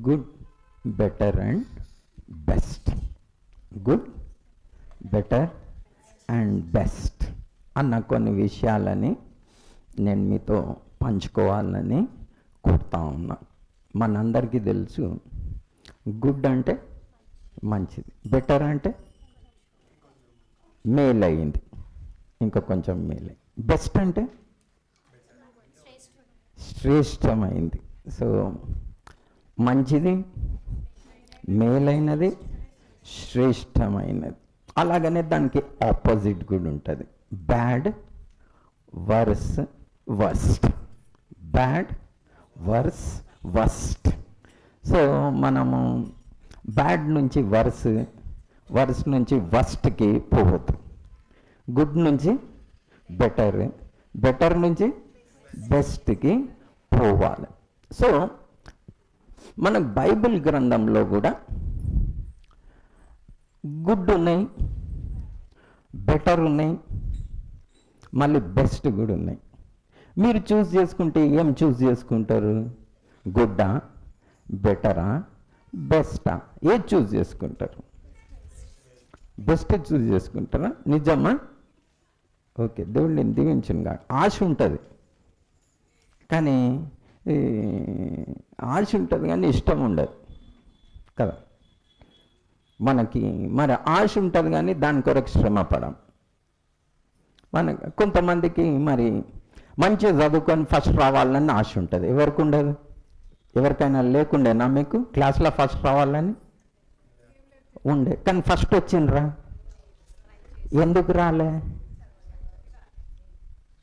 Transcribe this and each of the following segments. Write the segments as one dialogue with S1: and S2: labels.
S1: Good, better and best. Good, better and best అన్న కొన్ని విషయాలని నేను మీతో పంచుకోవాలని కోరుతా ఉన్నా. మనందరికీ తెలుసు, గుడ్ అంటే మంచిది, బెటర్ అంటే మేల్ అయింది, ఇంకా కొంచెం మేల్, బెస్ట్ అంటే శ్రేష్టమైంది. సో మంచిది, మేలైనది, శ్రేష్టమైనది. అలాగనే దానికి ఆపోజిట్ కూడా ఉంటుంది, bad worse worst. Bad worse worst. So మనము బ్యాడ్ నుంచి వర్స్, వర్స్ నుంచి వర్స్ట్కి పోవద్దు. గుడ్ నుంచి బెటర్, బెటర్ నుంచి బెస్ట్కి పోవాలి. సో మన బైబిల్ గ్రంథంలో కూడా గుడ్ ఉన్నాయి, బెటర్ ఉన్నాయి, మళ్ళీ బెస్ట్ కూడా ఉన్నాయి. మీరు చూస్ చేసుకుంటే ఏం చూస్ చేసుకుంటారు? గుడ్డా, బెటరా, బెస్టా? ఏది చూస్ చేసుకుంటారు? బెస్ట్ చూస్ చేసుకుంటారా? నిజమా? ఓకే, దేవుడు నేను దీవించను కాదు. ఆశ ఉంటుంది కానీ ఆశ ఉంటుంది కానీ ఇష్టం ఉండదు కదా మనకి. మరి ఆశ ఉంటుంది కానీ దాని కొరకు శ్రమ పడం. కొంతమందికి మరి మంచిగా చదువుకొని ఫస్ట్ రావాలని ఆశ ఉంటుంది. ఎవరికి ఉండదు? ఎవరికైనా లేకుండేనా మీకు క్లాస్లో ఫస్ట్ రావాలని? ఉండే, కానీ ఫస్ట్ వచ్చిండ్రా? ఎందుకు రాలే?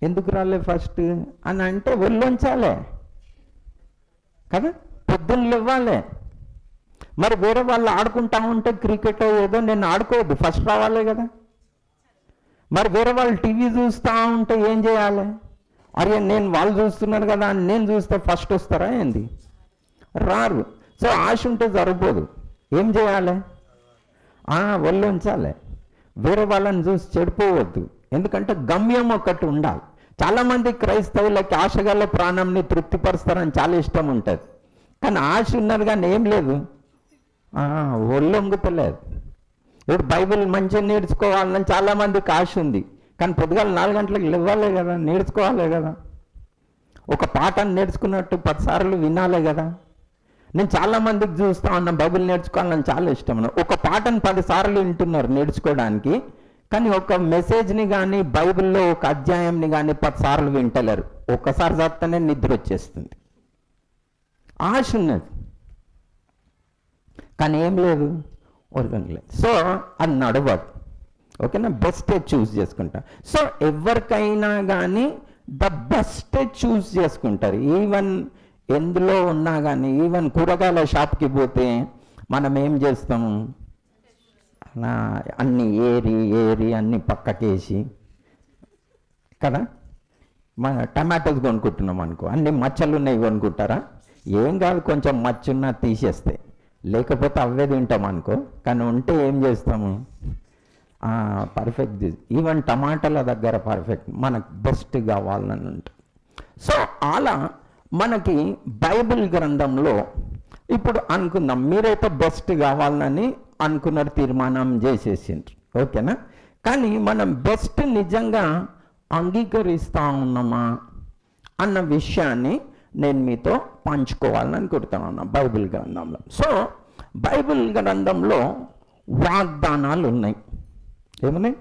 S1: ఎందుకు రాలే ఫస్ట్ అని అంటే ఒళ్ళొంచాలే కదా, పొద్దున్న ఇవ్వాలి. మరి వేరే వాళ్ళు ఆడుకుంటా ఉంటే క్రికెట్ ఏదో నేను ఆడుకోవద్దు, ఫస్ట్ రావాలి కదా. మరి వేరే వాళ్ళు టీవీ చూస్తూ ఉంటే ఏం చేయాలి? అరే నేను వాళ్ళు చూస్తున్నారు కదా అని నేను చూస్తే ఫస్ట్ వస్తారా ఏంది? రారు. సో ఆశ ఉంటే సరిపోదు, ఏం చేయాలి? ఒళ్ళు ఉంచాలి. వేరే వాళ్ళని చూసి చెడిపోవద్దు, ఎందుకంటే గమ్యం ఒకటి ఉండాలి. చాలామంది క్రైస్తవులకి ఆశగల ప్రాణంని తృప్తిపరుస్తారని చాలా ఇష్టం ఉంటుంది, కానీ ఆశ ఉన్నది కానీ ఏం లేదు, ఒళ్ళు వంగుతలేదు. ఇప్పుడు బైబిల్ మంచిగా నేర్చుకోవాలని చాలామందికి ఆశ ఉంది, కానీ పొద్దుగాల 4 గంటలకు లేవాలి కదా, నేర్చుకోవాలి కదా. ఒక పాఠాన్ని నేర్చుకున్నట్టు 10 సార్లు వినాలి కదా. నేను చాలామందికి చూస్తా ఉన్నా బైబిల్ నేర్చుకోవాలని చాలా ఇష్టం. ఒక పాఠాన్ని 10 సార్లు వింటున్నారు నేర్చుకోవడానికి, కానీ ఒక మెసేజ్ని కానీ బైబిల్లో ఒక అధ్యాయంని కానీ 10 సార్లు వింటలేరు. ఒక్కసారి చదివితేనే నిద్ర వచ్చేస్తుంది. ఆశ ఉన్నది కానీ ఏం లేదు, వర్గం లేదు. సో అది నడవదు. ఓకేనా? బెస్టే చూస్ చేసుకుంటా. సో ఎవరికైనా కానీ ద బెస్టే చూస్ చేసుకుంటారు. ఈవెన్ ఎందులో ఉన్నా కానీ, ఈవెన్ కూరగాయల షాప్కి పోతే మనం ఏం చేస్తాము? అన్నీ ఏరి అన్నీ పక్కకేసి కదా. మన టమాటోస్ కొనుక్కుంటున్నాం అనుకో, అన్ని మచ్చలు ఉన్నాయి కొనుక్కుంటారా? ఏం కాదు, కొంచెం మచ్చున్నా తీసేస్తే, లేకపోతే అవే తింటాం అనుకో. కానీ ఉంటే ఏం చేస్తాము? పర్ఫెక్ట్. ఈవెన్ టమాటాల దగ్గర పర్ఫెక్ట్, మనకు బెస్ట్ కావాలని ఉంటుంది. సో అలా మనకి బైబిల్ గ్రంథంలో ఇప్పుడు అనుకుందాం, మీరైతే బెస్ట్ కావాలని అనుకున్నారు, తీర్మానం చేసేసిండ్రు, ఓకేనా? కానీ మనం బెస్ట్ నిజంగా అంగీకరిస్తూ ఉన్నామా అన్న విషయాన్ని నేను మీతో పంచుకోవాలని అనుకుంటున్నాను బైబిల్ గ్రంథంలో. సో బైబిల్ గ్రంథంలో వాగ్దానాలు ఉన్నాయి. ఏమున్నాయి?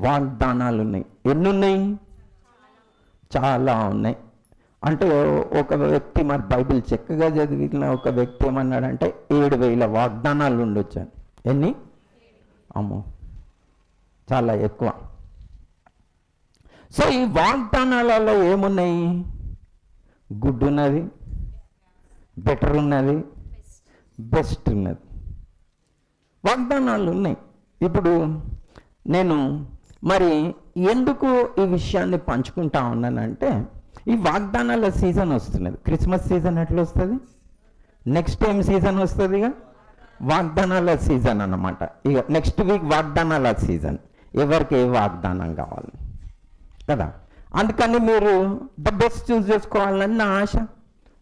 S1: వాగ్దానాలు ఉన్నాయి. ఎన్ని ఉన్నాయి? చాలా ఉన్నాయి. అంటే ఒక వ్యక్తి మరి బైబిల్ చక్కగా చదివిన ఒక వ్యక్తి ఏమన్నాడంటే 7,000 వాగ్దానాలు ఉండొచ్చు. ఎన్ని? అమ్మో, చాలా ఎక్కువ. సో ఈ వాగ్దానాలలో ఏమున్నాయి? గుడ్ ఉన్నది, బెటర్ ఉన్నది, బెస్ట్ ఉన్నది. వాగ్దానాలు ఉన్నాయి. ఇప్పుడు నేను మరి ఎందుకు ఈ విషయాన్ని పంచుకుంటా ఉన్నానంటే, ఈ వాగ్దానాల సీజన్ వస్తున్నది. క్రిస్మస్ సీజన్ ఎట్లా వస్తుంది? నెక్స్ట్ ఏం సీజన్ వస్తుంది? ఇక వాగ్దానాల సీజన్ అన్నమాట. ఇక నెక్స్ట్ వీక్ వాగ్దానాల సీజన్. ఎవరికి ఏ వాగ్దానం కావాలి కదా. అందుకని మీరు ద బెస్ట్ చూస్ చేసుకోవాలని నా ఆశ.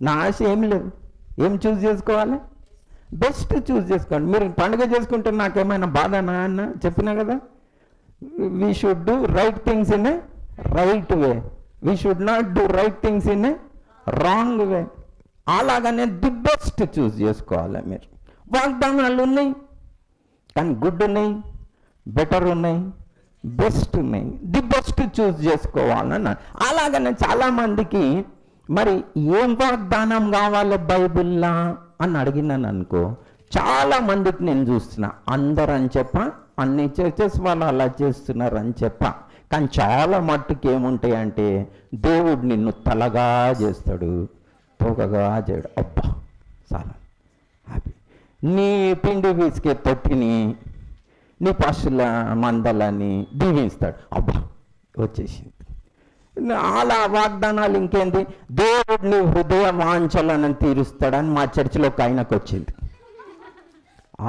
S1: నా ఆశ ఏం లేదు, ఏం చూస్ చేసుకోవాలి? బెస్ట్ చూస్ చేసుకోండి. మీరు పండుగ చేసుకుంటే నాకేమైనా బాధనా అన్న చెప్పినా కదా, we should do right things in a right way, we should not do right things in a wrong way. అలాగనే ది బెస్ట్ చూస్ చేసుకోవాలి. మీరు వాగ్దానాలు ఉన్నాయి కానీ గుడ్ ఉన్నాయి, బెటర్ ఉన్నాయి, బెస్ట్ ఉన్నాయి. ది బెస్ట్ చూస్ చేసుకోవాలన్న. అలాగనే చాలామందికి మరి ఏం వాగ్దానం కావాలి బైబిల్లా అని అడిగినాను అనుకో, చాలామందికి నేను చూస్తున్నా అందరు అని చెప్ప, అన్ని చర్చెస్ వాళ్ళు అలా చేస్తున్నారు అని చెప్ప, కానీ చాలా మట్టుకు ఏముంటాయి అంటే దేవుడు నిన్ను తలగా చేస్తాడు, తోకగా చేయడు. అబ్బా చాలా హ్యాపీ. నీ పిండి వీసుకే తొట్టిని, నీ పశువుల మందలని దీవిస్తాడు. అబ్బా వచ్చేసింది. అలా వాగ్దానాలు ఇంకేంది, దేవుడిని హృదయ వాంఛలను తీరుస్తాడని మా చర్చిలో ఒక ఆయనకు వచ్చింది.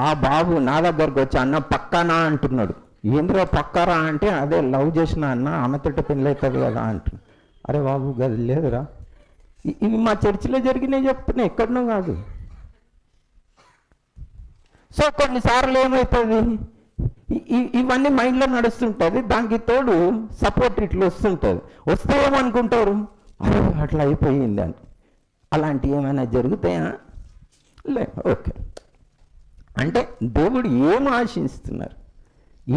S1: ఆ బాబు నా దగ్గరకు వచ్చి, అన్న పక్కనా అంటున్నాడు. ఏంద్రో పక్కరా అంటే, అదే లవ్ చేసిన అన్న, ఆమెతోటి పెళ్ళి అవుతుంది కదా అంటున్నాడు. అరే బాబు గది లేదురా, ఇవి మా చర్చిలో జరిగినాయి చెప్తున్నా, ఎక్కడనో కాదు. సో కొన్నిసార్లు ఏమవుతుంది, ఇవన్నీ మైండ్లో నడుస్తుంటుంది, దానికి తోడు సపోర్ట్ ఇట్లా వస్తుంటుంది. వస్తే ఏమనుకుంటారు, అరే అట్లా అయిపోయింది అని. అలాంటివి ఏమైనా జరుగుతాయా? లే. ఓకే, అంటే దేవుడు ఏం ఆశిస్తున్నారు,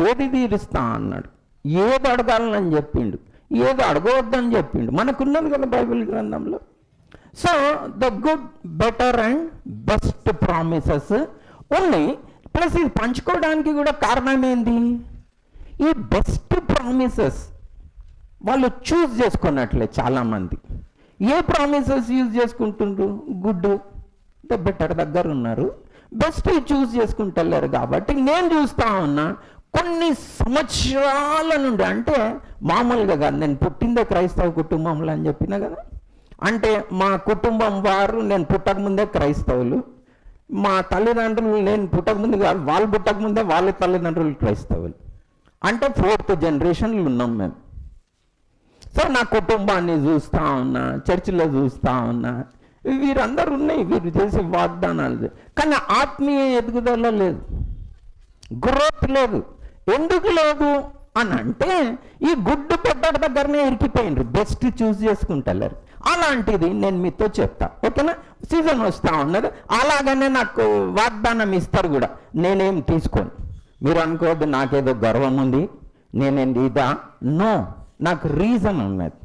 S1: ఏది తీరుస్తా అన్నాడు, ఏది అడగాలని చెప్పిండు, ఏది అడగవద్దని చెప్పిండు, మనకున్నది కదా బైబిల్ గ్రంథంలో. So the good, better and best promises ఉన్నాయి. ప్లస్ ఇది పంచుకోవడానికి కూడా కారణం ఏంది, ఈ బెస్ట్ ప్రామిసెస్ వాళ్ళు చూస్ చేసుకున్నట్లే. చాలామంది ఏ ప్రామిసెస్ యూజ్ చేసుకుంటుండ్రు, గుడ్ ద బెటర్ దగ్గర ఉన్నారు, బెస్ట్ చూస్ చేసుకుంటలేరు. కాబట్టి నేను చూస్తా ఉన్నా కొన్ని సంవత్సరాల నుండి, అంటే మామూలుగా కాదు, నేను పుట్టిందే క్రైస్తవ కుటుంబంలో అని చెప్పినా కదా, అంటే మా కుటుంబం వారు నేను పుట్టకముందే క్రైస్తవులు, మా తల్లిదండ్రులు నేను పుట్టకముందు కాదు, వాళ్ళు పుట్టకముందే వాళ్ళ తల్లిదండ్రులు క్రైస్తవులు, అంటే 4th జనరేషన్లు ఉన్నాం మేము. సో నా కుటుంబాన్ని చూస్తూ ఉన్నా, చర్చిలో చూస్తూ ఉన్నా, వీరందరూ ఉన్నాయి, వీరు చేసే వాగ్దానాలు. కానీ ఆత్మీయ ఎదుగుదల లేదు, గ్రోత్ లేదు. ఎందుకు లేదు అని అంటే ఈ గుడ్ బెటర్ దగ్గరనే ఇరికిపోయినారు, బెస్ట్ చూస్ చేసుకుంటలేరు. అలాంటిది నేను మీతో చెప్తా, ఓకేనా? సీజన్ వస్తూ ఉన్నది, అలాగనే నాకు వాగ్దానం ఇస్తారు కూడా, నేనేం తీసుకోను. మీరు అనుకోవద్దు నాకేదో గర్వం ఉంది, నేనేంది ఇదా, నో, నాకు రీజన్ ఉన్నది.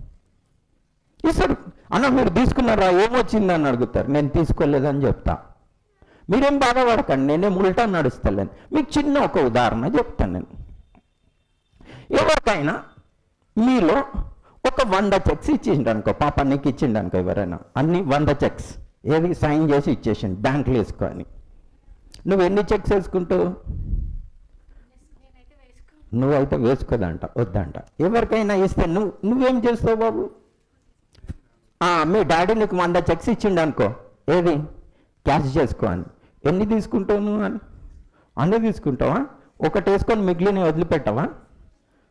S1: ఇస్తారు అన్న, మీరు తీసుకున్నారా, ఏమొచ్చిందని అడుగుతారు, నేను తీసుకోలేదని చెప్తా. మీరేం బాధపడకండి, నేనేం ఉల్టా నడుస్తలేను. మీకు చిన్న ఒక ఉదాహరణ చెప్తాను నేను. ఎవరికైనా మీలో ఒక 100 చెక్స్ ఇచ్చిండు అనుకో, పాప నీకు ఇచ్చిండు అనుకో, ఎవరైనా అన్ని 100 చెక్స్ ఏది సైన్ చేసి ఇచ్చేసిండు బ్యాంకులో వేసుకొని, నువ్వు ఎన్ని చెక్స్ వేసుకుంటావు? నువ్వైతే వేసుకోదంట, వద్దంట. ఎవరికైనా ఇస్తే నువ్వేం చేస్తావు బాబు? మీ డాడీ నీకు 100 చెక్స్ ఇచ్చిండు అనుకో, ఏది క్యాష్ చేసుకో అని, ఎన్ని తీసుకుంటావు నువ్వు అని? అన్నీ తీసుకుంటావా? ఒకటి వేసుకొని మిగిలిన వదిలిపెట్టవా?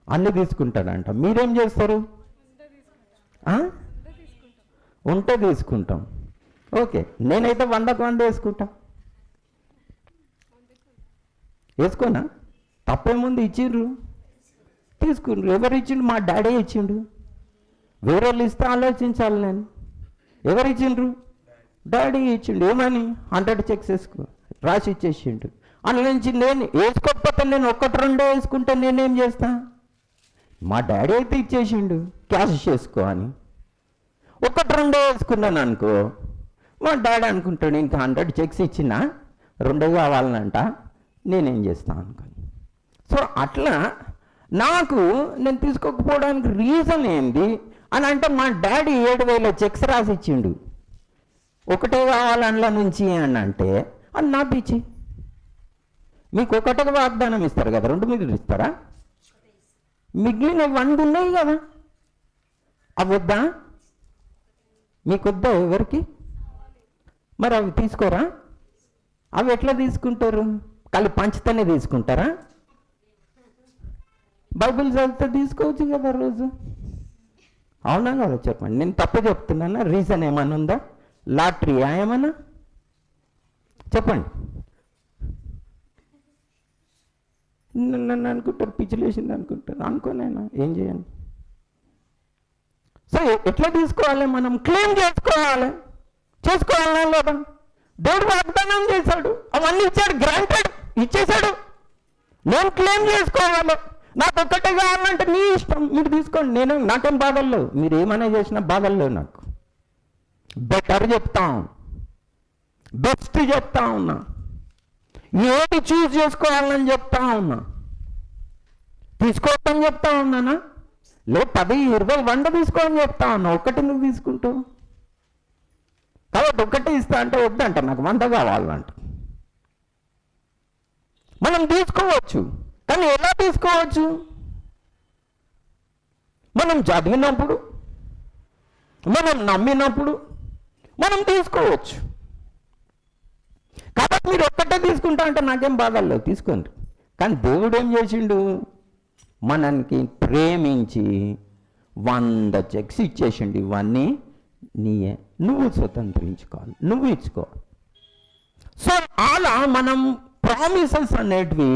S1: అన్నీ తీసుకుంటాడంట. మీరేం చేస్తారు? ఉంటే తీసుకుంటాం. ఓకే, నేనైతే 100కు 100 వేసుకుంటా. వేసుకోనా? తప్పేముంది? ఇచ్చిండ్రు, తీసుకుండ్రు. ఎవరు ఇచ్చిండు? మా డాడీ ఇచ్చిండు. వేరే వాళ్ళు ఇస్తే ఆలోచించాలి నేను. ఎవరు ఇచ్చిండ్రు? డాడీ ఇచ్చిండు. ఏమని? 100 చెక్స్ వేసుకో రాసి ఇచ్చేసిండు. అందులో నుంచి నేను వేసుకోకపోతే, నేను 1-2 వేసుకుంటే నేనేం చేస్తా? మా డాడీ అయితే ఇచ్చేసిండు క్యాష్ చేసుకో అని. 1-2 వేసుకున్నాను అనుకో, మా డాడీ అనుకుంటాడు ఇంకా 100 చెక్స్ ఇచ్చినా 2 కావాలనంట, నేనేం చేస్తాను అనుకోని. సో అట్లా నాకు నేను తీసుకోకపోవడానికి రీజన్ ఏంది అని అంటే, మా డాడీ 7,000 చెక్స్ రాసి ఇచ్చిండు, 1 కావాలన్ల నుంచి అని అంటే, అది నా పిచ్చి. మీకు 1 వాగ్దానం ఇస్తారు కదా, 2 మీరు ఇస్తారా? మిగిలిన 100 ఉన్నాయి కదా, అవి వద్దా? మీకు వద్దా? ఎవరికి? మరి అవి తీసుకోరా? అవి ఎట్లా తీసుకుంటారు? కలిపి పంచితేనే తీసుకుంటారా? బైబిల్ చదివితే తీసుకోవచ్చు కదా రోజు. అవునా కదా? చెప్పండి, నేను తప్పు చెప్తున్నానా? రీజన్ ఏమన్నా ఉందా? లాటరీయా ఏమన్నా? చెప్పండి. నన్ను అనుకుంటారు, పిచ్చిలేసింది అనుకుంటారు. అనుకోనైనా ఏం చేయండి. సో ఎట్లా తీసుకోవాలి? మనం క్లెయిమ్ చేసుకోవాలా లేదా? దేవుడు వాగ్దానం చేశాడు, అవన్నీ ఇచ్చాడు, గ్రాంటెడ్ ఇచ్చేశాడు. నేను క్లెయిమ్ చేసుకోవాలి. నాకు ఒక్కటే కావాలంటే నీ ఇష్టం, మీరు తీసుకోండి. నాకేం బాధలు లేవు, మీరు ఏమైనా చేసినా బాధలు లేవు. నాకు బెటర్ చెప్తా ఉన్నా, బెస్ట్ చెప్తా ఉన్నా, ఏది చూస్ చేసుకోవాలని చెప్తా ఉన్నా. తీసుకోవటం చెప్తా ఉన్నానా? లే 10, 20, 100 తీసుకోవాలని చెప్తా ఉన్నా. ఒక్కటి నువ్వు తీసుకుంటావు కాబట్టి ఒక్కటి ఇస్తా అంటే వద్దంట, నాకు 100 కావాలంట. మనం తీసుకోవచ్చు, కానీ ఎలా తీసుకోవచ్చు? మనం చదివినప్పుడు, మనం నమ్మినప్పుడు మనం తీసుకోవచ్చు. కాబట్టి మీరు ఒక్కటే తీసుకుంటా అంటే నాకేం బాధలు లేవు, తీసుకోండి. కానీ దేవుడు ఏం చేసిండు? మనకి ప్రేమించి 100 చెక్స్ ఇచ్చేసిండు. ఇవన్నీ నీయే, నువ్వు స్వతంత్రించుకోవాలి, నువ్వు ఇచ్చుకోవాలి. సో అలా మనం ప్రామిసెస్ అనేటివి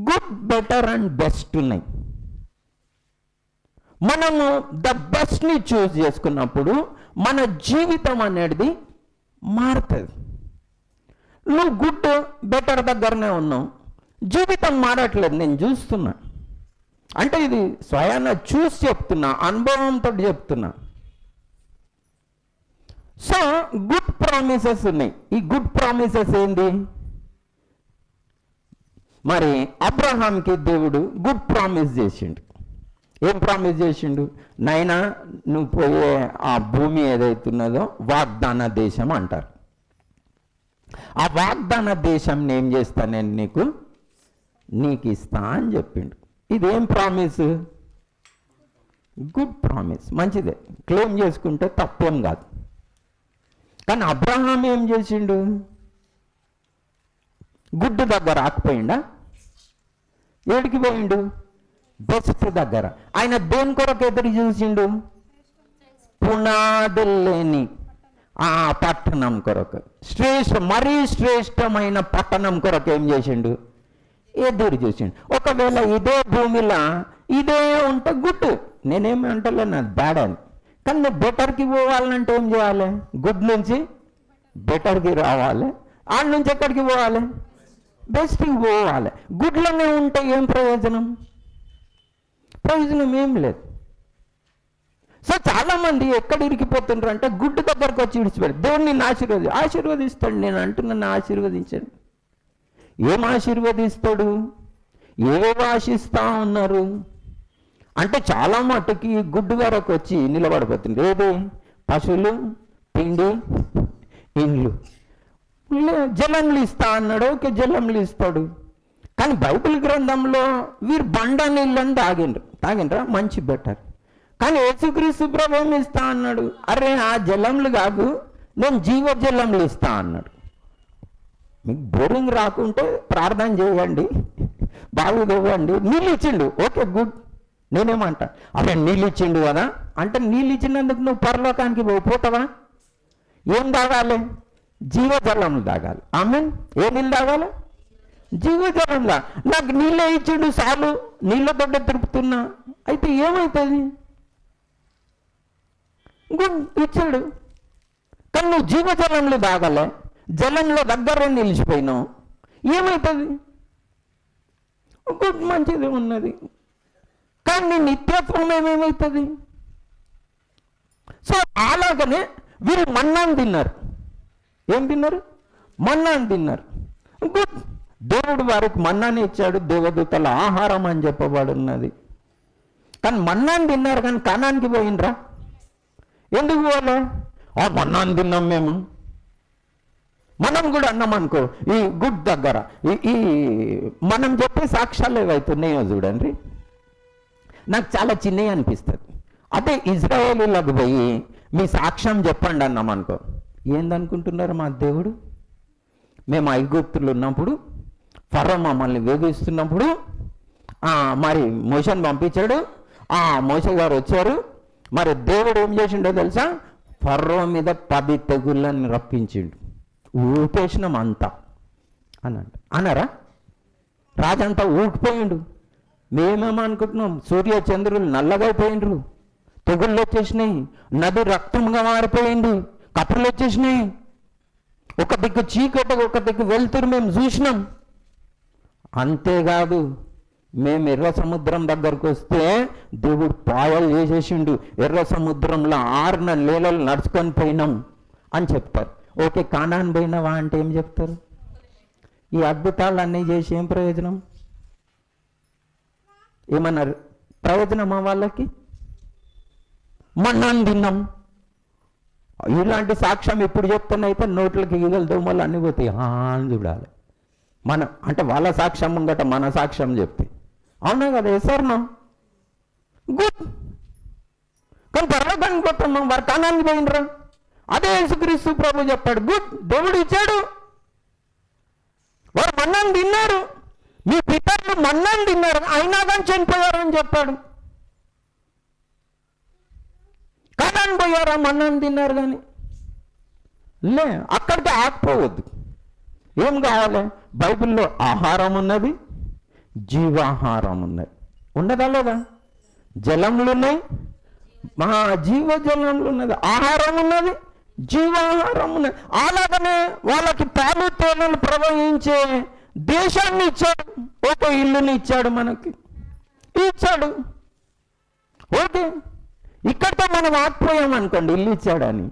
S1: గుడ్, బెటర్ అండ్ బెస్ట్ ఉన్నాయి. మనము ద బెస్ట్ని చూస్ చేసుకున్నప్పుడు మన జీవితం అనేది మారుతుంది. నువ్వు గుడ్, బెటర్ దగ్గరనే ఉన్నావు, జీవితం మారట్లేదు. నేను చూస్తున్నా, అంటే ఇది స్వయాన చూసి చెప్తున్నా, అనుభవంతో చెప్తున్నా. సో గుడ్ ప్రామిసెస్ ఉన్నాయి. ఈ గుడ్ ప్రామిసెస్ ఏంది? మరి అబ్రహాంకి దేవుడు గుడ్ ప్రామిస్ చేసిండు. ఏం ప్రామిస్ చేసిండు? నైనా నువ్వు పోయే ఆ భూమి ఏదైతున్నదో వాగ్దాన దేశం అంటారు. ఆ వాగ్దాన దేశంని ఏం చేస్తా నేను నీకు ఇస్తా అని చెప్పిండు. ఇదేం ప్రామిస్? Good promise. మంచిదే, క్లెయిమ్ చేసుకుంటే తప్పేం కాదు. కానీ అబ్రహాం ఏం చేసిండు? గుడ్ దగ్గర ఆకపోయిండా? ఏడికి పోయిండు? బెస్ట్ దగ్గర. ఆయన దేని కొరకు ఎదురు చూసిండు? పునాదులు లేని ఆ పట్టణం కొరకు, మరీ శ్రేష్టమైన పట్టణం కొరకు ఏం చేసిండు? ఎదురు చూసిండు. ఒకవేళ ఇదే భూమిలో ఇదే ఉంటే గుడ్, నేనేమి అంటలే నాది బ్యాడ్ అని. కానీ నువ్వు బెటర్కి పోవాలంటే ఏం చేయాలి? గుడ్ నుంచి బెటర్కి రావాలి. ఆడ నుంచి ఎక్కడికి పోవాలి? బెస్ట్కి పోవాలి. గుడ్లోనే ఉంటే ఏం ప్రయోజనం? ప్రయోజనం ఏం లేదు. సో చాలామంది ఎక్కడ ఇరికిపోతుండ్రు అంటే గుడ్డు దగ్గరకు వచ్చి విడిచిపెడతారు. దేవుడు నిన్ను ఆశీర్వదిస్తాడు. నేను అంటున్నాను, ఆశీర్వదించండి. ఏం ఆశీర్వదిస్తాడు? ఏవేవో ఆశిస్తూ ఉన్నారు అంటే చాలా మట్టుకి గుడ్డు వరకు వచ్చి నిలబడిపోతుంది. ఏది? పశువులు, పిండి, ఇండ్లు. జలంలు ఇస్తా అన్నాడు, ఓకే జలంలు ఇస్తాడు. కానీ బైబిల్ గ్రంథంలో వీరు బండ నీళ్ళని తాగిండ్రా మంచి బెటర్. కానీ యేసుక్రీస్తు ప్రభువుని ఇస్తా అన్నాడు. అరే ఆ జలంలు కాదు, నేను జీవజలంలు ఇస్తా అన్నాడు. మీకు బోరింగ్ రాకుంటే ప్రార్థన చేయండి, బాగు తవ్వండి, నీళ్ళు ఇచ్చిండు, ఓకే గుడ్. నేనేమంటా, అరే నీళ్ళు ఇచ్చిండు కదా అంటే నీళ్ళు ఇచ్చినందుకు నువ్వు పరలోకానికి పోతావా? ఏం తాగాలి? జీవజలంలు తాగాలి. ఆమెన్. ఏ నీళ్ళు తాగాలి? జీవజలంలా. నాకు నీళ్ళే ఇచ్చిండు చాలు, నీళ్ళతో తిరుపుతున్నా అయితే ఏమవుతుంది? గుడ్ ఇచ్చాడు, కానీ నువ్వు జీవజలంలో తాగాలి, జలంలో దగ్గర నిలిచిపోయినావు, ఏమవుతుంది? గుడ్ మంచిది ఉన్నది, కానీ నీ నిత్యత్వం ఏమేమవుతుంది? సో అలాగనే వీరు మన్నాను తిన్నారు. ఏం తిన్నారు? మన్నాను తిన్నారు. గుడ్. దేవుడు వారికి మన్నాని ఇచ్చాడు, దేవదూతల ఆహారం అని చెప్పబడున్నది. కానీ మన్నాను తిన్నారు, కానీ కానానికి పోయినరా? ఎందుకు పోలే? ఆ మన్నాను తిన్నాం మేము. మనం కూడా అన్నాం అనుకో, ఈ గుడ్ దగ్గర ఈ మనం చెప్పే సాక్ష్యాలు ఏవైతున్నాయో చూడండి, నాకు చాలా చిన్నవి అనిపిస్తుంది. అదే ఇజ్రాయేలీలకు పోయి మీ సాక్ష్యం చెప్పండి అన్నాం అనుకో, ఏందనుకుంటున్నారు మా దేవుడు? మేము ఐగుప్తులు ఉన్నప్పుడు ఫరో మమ్మల్ని వేధిస్తున్నప్పుడు మరి మోషేని పంపించాడు, మోషే గారు వచ్చారు. మరి దేవుడు ఏం చేసిండో తెలుసా? ఫరో మీద 10 తెగుళ్ళని రప్పించిండు. ఊపేసినాం అంతా, అన్నారా? రాజంతా ఊగిపోయిండు. మేమేమనుకుంటున్నాం, సూర్య చంద్రులు నల్లగైపోయిండ్రు, తెగుళ్ళు వచ్చేసినాయి, నది రక్తంగా మారిపోయింది, కప్పలు వచ్చేసినాయి, ఒక దిక్కు చీకటి ఒక దిక్కు వెళ్తురు మేము చూసినాం. అంతేకాదు, మేము ఎర్ర సముద్రం దగ్గరకు వస్తే దేవుడు పాయలు చేసేసిండు, ఎర్ర సముద్రంలో 6 నెలలు నడుచుకొని పోయినాం అని చెప్తారు. ఓకే, కానాన్ పోయినావా అంటే ఏం చెప్తారు? ఈ అద్భుతాలు అన్నీ చేసి ఏం ప్రయోజనం? ఏమన్నారు ప్రయోజనమా వాళ్ళకి? మన్నాను తిన్నాం. ఇలాంటి సాక్ష్యం ఇప్పుడు చెప్తున్నైతే నోట్లకి ఈగలు దోమలు అన్నీ పోతాయి అని చూడాలి. మన అంటే వాళ్ళ సాక్ష్యం ముంగట మన సాక్ష్యం చెప్తే అవునా కదా? ఎసర్నా గుడ్. కానీ పర్వతానికి పోతున్నాం, వారు కానానికి పోయినరా? అదే యేసుక్రీస్తు ప్రభు చెప్పాడు, గుడ్, దేవుడు ఇచ్చాడు, వారు మన్నాను తిన్నారు, మీ పితరులు మన్నాను తిన్నారు, అయినా కానీ చనిపోయారు అని చెప్పాడు. కానాన్ని పోయారా? మన్నాను తిన్నారు కానీ లే, అక్కడికి ఆగిపోవద్దు. ఏం కావాలి? బైబిల్లో ఆహారం ఉన్నది, జీవాహారం ఉన్నది. ఉండదా లేదా? జలములు ఉన్నాయి, మా జీవజలములు ఉన్నది, ఆహారం ఉన్నది, జీవాహారం ఉన్నది. అలాగనే వాళ్ళకి పాలు తేనెలు ప్రవహించే దేశాన్ని ఇచ్చాడు, ఒక ఇల్లుని ఇచ్చాడు, మనకి ఇచ్చాడు. ఓకే, ఇక్కడితో మనం ఆగిపోయాం అనుకోండి, ఇల్లు ఇచ్చాడని,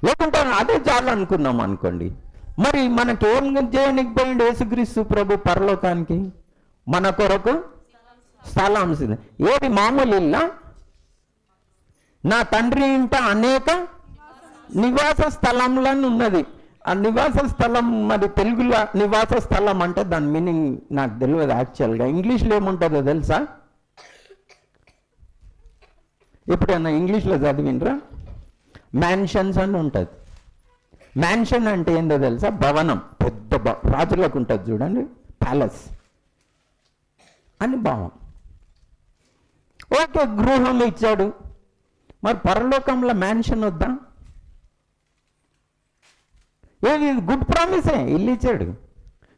S1: లేకుంటే అదే చాలు అనుకున్నాం అనుకోండి. మరి మనకేం చేయడానికి పోయింది యేసుక్రీస్తు ప్రభు పరలోకానికి? మన కొరకు స్థలం. ఏది మామూలు ఇల్లా? నా తండ్రి ఇంట అనేక నివాస స్థలంలను ఉన్నది. ఆ నివాస స్థలం మరి తెలుగులో నివాస స్థలం అంటే దాని మీనింగ్ నాకు తెలియదు యాక్చువల్గా. ఇంగ్లీష్లో ఏముంటుందో తెలుసా? ఎప్పుడైనా ఇంగ్లీష్లో చదివినరా? మ్యాన్షన్స్ అని ఉంటుంది. మ్యాన్షన్ అంటే ఏందో తెలుసా? భవనం, పెద్ద రాజులకు ఉంటుంది చూడండి, ప్యాలెస్ అని భావం. ఓకే, గృహం ఇచ్చాడు. మరి పరలోకంలో మ్యాన్షన్ వద్దా? ఏది గుడ్ ప్రామిసే, ఇల్లు ఇచ్చాడు.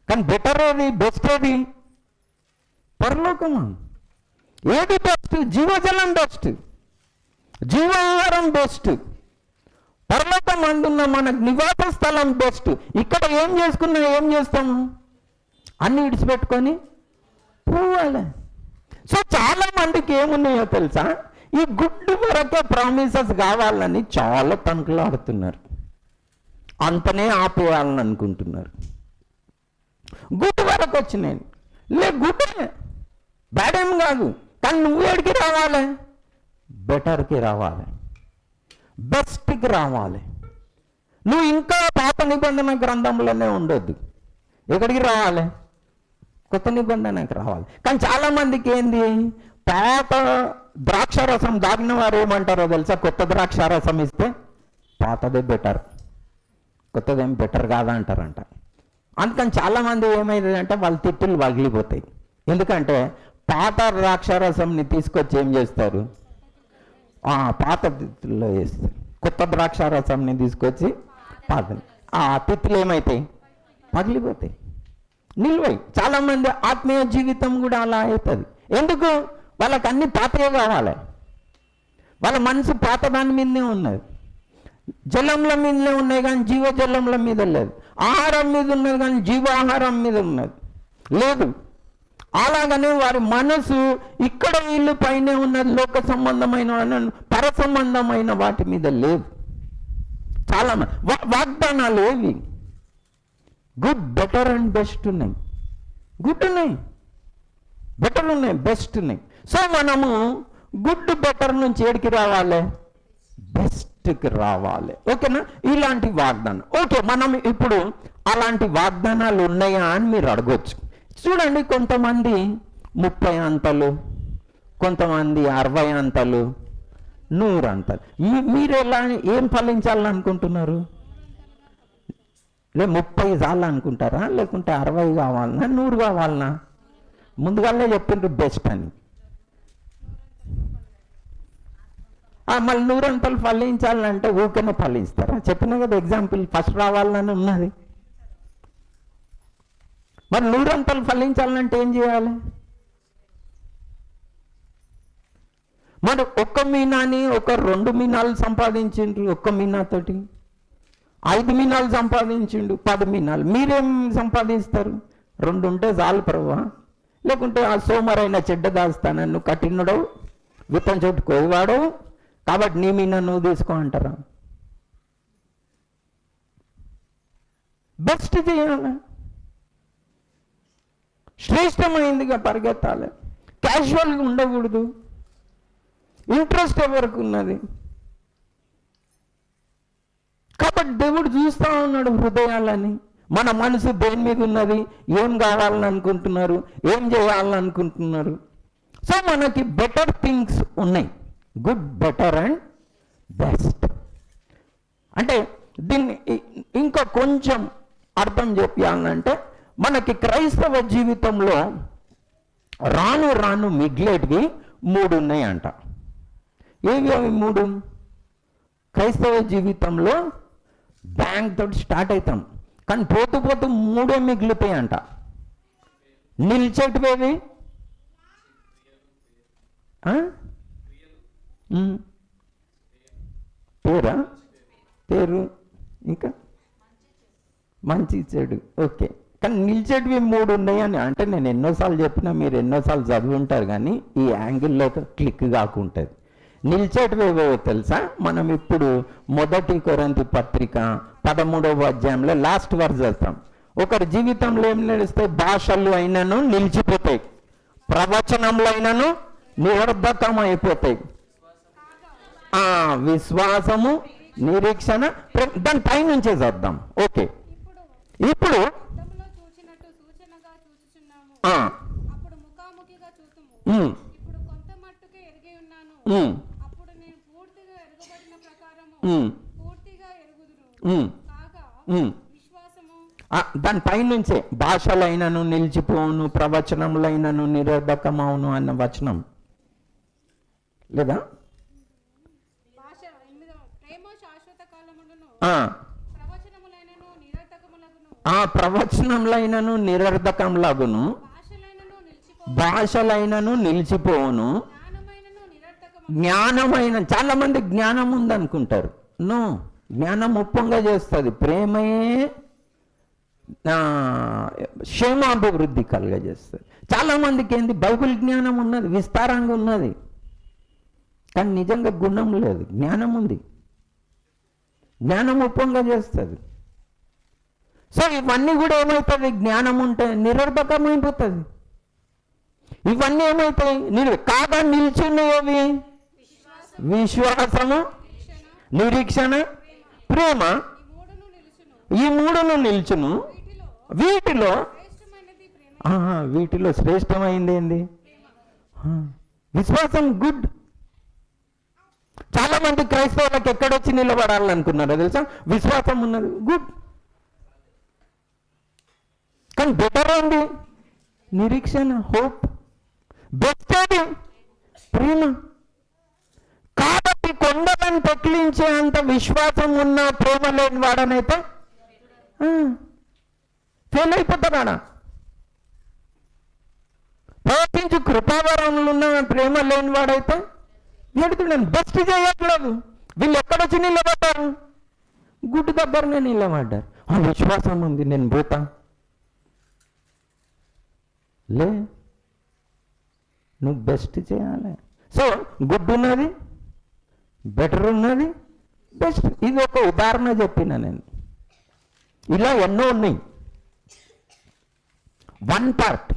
S1: కానీ బెటర్ ఏది, బెస్ట్ ఏది? పరలోకం. ఏది బెస్ట్? జీవజలం బెస్ట్, జీవాహారం బెస్ట్, పరలోకం అందున్న మన నివాస స్థలం బెస్ట్. ఇక్కడ ఏం చేసుకున్నా ఏం చేస్తాము? అన్ని విడిచిపెట్టుకొని పోవాలి. సో చాలా మందికి ఏమున్నాయో తెలుసా? ఈ గుడ్ వరకే ప్రామిసెస్ కావాలని చాలా తణుకులాడుతున్నారు, అంతనే ఆపేయాలని అనుకుంటున్నారు. గుడ్ వరకు వచ్చినాయి, లే గుడ్డే, బ్యాడ్ ఏం కాదు. కానీ నువ్వు ఎక్కడికి రావాలి? బెటర్కి రావాలి, బెస్ట్కి రావాలి. నువ్వు ఇంకా పాత నిబంధన గ్రంథంలోనే ఉండొద్దు. ఎక్కడికి రావాలి? కొత్త నిబంధనకి రావాలి. కానీ చాలామందికి ఏంది, పాత ద్రాక్షారసం దాగిన వారు ఏమంటారో తెలుసా? కొత్త ద్రాక్షారసం ఇస్తే పాతదే బెటర్, కొత్తదేం బెటర్ కాదా అంటారంట. అందుకని చాలామంది ఏమైందంటే వాళ్ళ తిట్టులు పగిలిపోతాయి. ఎందుకంటే పాత ద్రాక్షారసంని తీసుకొచ్చి ఏం చేస్తారు? పాత తిత్తుల్లో వేస్తారు. కొత్త ద్రాక్షారసంని తీసుకొచ్చి పాత, ఆ తిత్తులు ఏమవుతాయి? పగిలిపోతాయి, నిల్వై. చాలామంది ఆత్మీయ జీవితం కూడా అలా అవుతుంది. ఎందుకు? వాళ్ళకి అన్ని పాతయే కావాలి. వాళ్ళ మనసు పాత దాని మీదనే ఉన్నది, జలంల మీదనే ఉన్నాయి కానీ జీవజలంల మీద లేదు. ఆహారం మీద ఉన్నది కానీ జీవాహారం మీద ఉన్నది లేదు. అలాగనే వారి మనసు ఇక్కడ ఇల్లు పైనే ఉన్నది, లోక సంబంధమైన పర సంబంధమైన వాటి మీద లేదు. చాలా వాగ్దానాలు ఏవి? గుడ్, బెటర్ అండ్ బెస్ట్ ఉన్నాయి. గుడ్ ఉన్నాయి, బెటర్ ఉన్నాయి, బెస్ట్ ఉన్నాయి. సో మనము గుడ్ బెటర్ నుంచి ఏడికి రావాలి? బెస్ట్కి రావాలి. ఓకేనా? ఇలాంటి వాగ్దానం. ఓకే, మనం ఇప్పుడు అలాంటి వాగ్దానాలు ఉన్నాయా అని మీరు అడగొచ్చు. చూడండి, కొంతమంది 30 అంతలు, కొంతమంది 60 అంతలు, 100 అంతలు. మీరు ఎలా ఏం ఫలించాలని అనుకుంటున్నారు? 30 చాలు అనుకుంటారా? లేకుంటే 60 కావాలన్నా, 100 కావాలన్నా? ముందుగానే చెప్పిండ్రు బెస్ట్ అని. మళ్ళీ 100 అంతలు ఫలించాలంటే ఊరికనే ఫలిస్తారా? చెప్పినా కదా ఎగ్జాంపుల్, ఫస్ట్ రావాలని ఉన్నది. మరి 100 ఫలించాలంటే ఏం చేయాలి? మరి ఒక్క మీనాని ఒక 2 మీనాలు సంపాదించిండ్రు, ఒక్క మీనాతోటి 5 మీనాలు సంపాదించిండు, 10 మీనాలు. మీరేం సంపాదిస్తారు? 2 ఉంటే చాలు ప్రభువా, లేకుంటే ఆ సోమరైన చెడ్డ దాస్తానన్ను కఠినుడు విత్తం చోటు కోయవాడు కాబట్టి నీ మీన నువ్వు తీసుకో అంటారా? బెస్ట్ చేయాలి, శ్రేష్టమైందిగా పరిగెత్తాలి, క్యాజువల్గా ఉండకూడదు. ఇంట్రెస్ట్ ఎవరికి ఉన్నది? కాబట్టి దేవుడు చూస్తూ ఉన్నాడు హృదయాలని, మన మనసు దేని మీద ఉన్నది, ఏం కావాలని అనుకుంటున్నారు, ఏం చేయాలని అనుకుంటున్నారు. సో మనకి బెటర్ థింగ్స్ ఉన్నాయి, గుడ్, బెటర్ అండ్ బెస్ట్. అంటే దీన్ని ఇంకా కొంచెం అర్థం చెప్పాలంటే మనకి క్రైస్తవ జీవితంలో రాను రాను మిగిలేటివి 3 ఉన్నాయంట. ఏవి అవి 3? క్రైస్తవ జీవితంలో బ్యాంక్ తోటి స్టార్ట్ అవుతాం, కానీ పోతూ పోతూ 3 మిగులుతాయంట. నిలిచేటివేవి? పేరా? పేరు, ఇంకా మంచి చెడు. ఓకే, కానీ నిలిచేటివి 3 ఉన్నాయని అంటే నేను ఎన్నోసార్లు చెప్పినా మీరు ఎన్నోసార్లు చదివి ఉంటారు, కానీ ఈ యాంగిల్లో క్లిక్ కాకుంటుంది. నిలిచేటివి ఏవో తెలుసా? మనం ఇప్పుడు 1 కొరింథీ పత్రిక 13వ అధ్యాయంలో లాస్ట్ వర్స్ చదువుతాం. ఒకరి జీవితంలో ఏం నడుస్తాయి? భాషలు అయినను నిలిచిపోతాయి, ప్రవచనంలో అయినను నిరర్ధకం అయిపోతాయి, విశ్వాసము, నిరీక్షణ. దాని పై నుంచే చదువుదాం. ఓకే, ఇప్పుడు దాని పై నుంచే భాషలైనను నిలిచిపోను, ప్రవచనములైనను నిరోధకమవును అన్న వచనం లేదా? ప్రవచనములైనను నిరర్ధకములగును, భాషలైనను నిలిచిపోవును, జ్ఞానమైన. చాలా మంది జ్ఞానం ఉందనుకుంటారు. నో, జ్ఞానం ఉప్పంగా చేస్తుంది, ప్రేమయే క్షేమాభివృద్ధి కలుగజేస్తుంది. చాలామందికి ఏంది? బైబిల్ జ్ఞానం ఉన్నది, విస్తారంగా ఉన్నది, కానీ నిజంగా గుణం లేదు. జ్ఞానం ఉంది, జ్ఞానం ఉప్పంగా చేస్తుంది. సో ఇవన్నీ కూడా ఏమవుతుంది? జ్ఞానం ఉంటే నిరర్ధకమైపోతుంది. ఇవన్నీ ఏమవుతాయి? కాగా నిల్చున్నవి విశ్వాసము, నిరీక్షణ, ప్రేమ. ఈ 3 నిల్చును. వీటిలో శ్రేష్టమైంది ఏంది? విశ్వాసం. గుడ్. చాలా మంది క్రైస్తవులకు ఎక్కడొచ్చి నిలబడాలనుకున్నారో తెలుసా? విశ్వాసం ఉన్నది, గుడ్, కానీ బెటర్ ఏంది? నిరీక్షణ, హోప్. బెస్ట్ అది ప్రేమ. కాబట్టి కొండలను పెకిలించే అంత విశ్వాసం ఉన్న ప్రేమ లేని వాడనైతే ఫెయిల్ అయిపోతాడా? ప్రవర్తించు కృపావరణలు ఉన్న ప్రేమ లేని వాడైతే ఎడుతున్నాను. బెస్ట్ చేయట్లేదు. వీళ్ళు ఎక్కడొచ్చి నిలబడ్డారు? గుడ్డు దగ్గరనే నిలబడ్డారు. విశ్వాసం ఉంది, నేను పోతా. లే, నువ్వు బెస్ట్ చేయాలి. సో గుడ్ ఉన్నది, బెటర్ ఉన్నది, బెస్ట్. ఇది ఒక ఉదాహరణ చెప్పిన నేను. ఇలా ఎన్నో ఉన్నాయి. 1 పార్ట్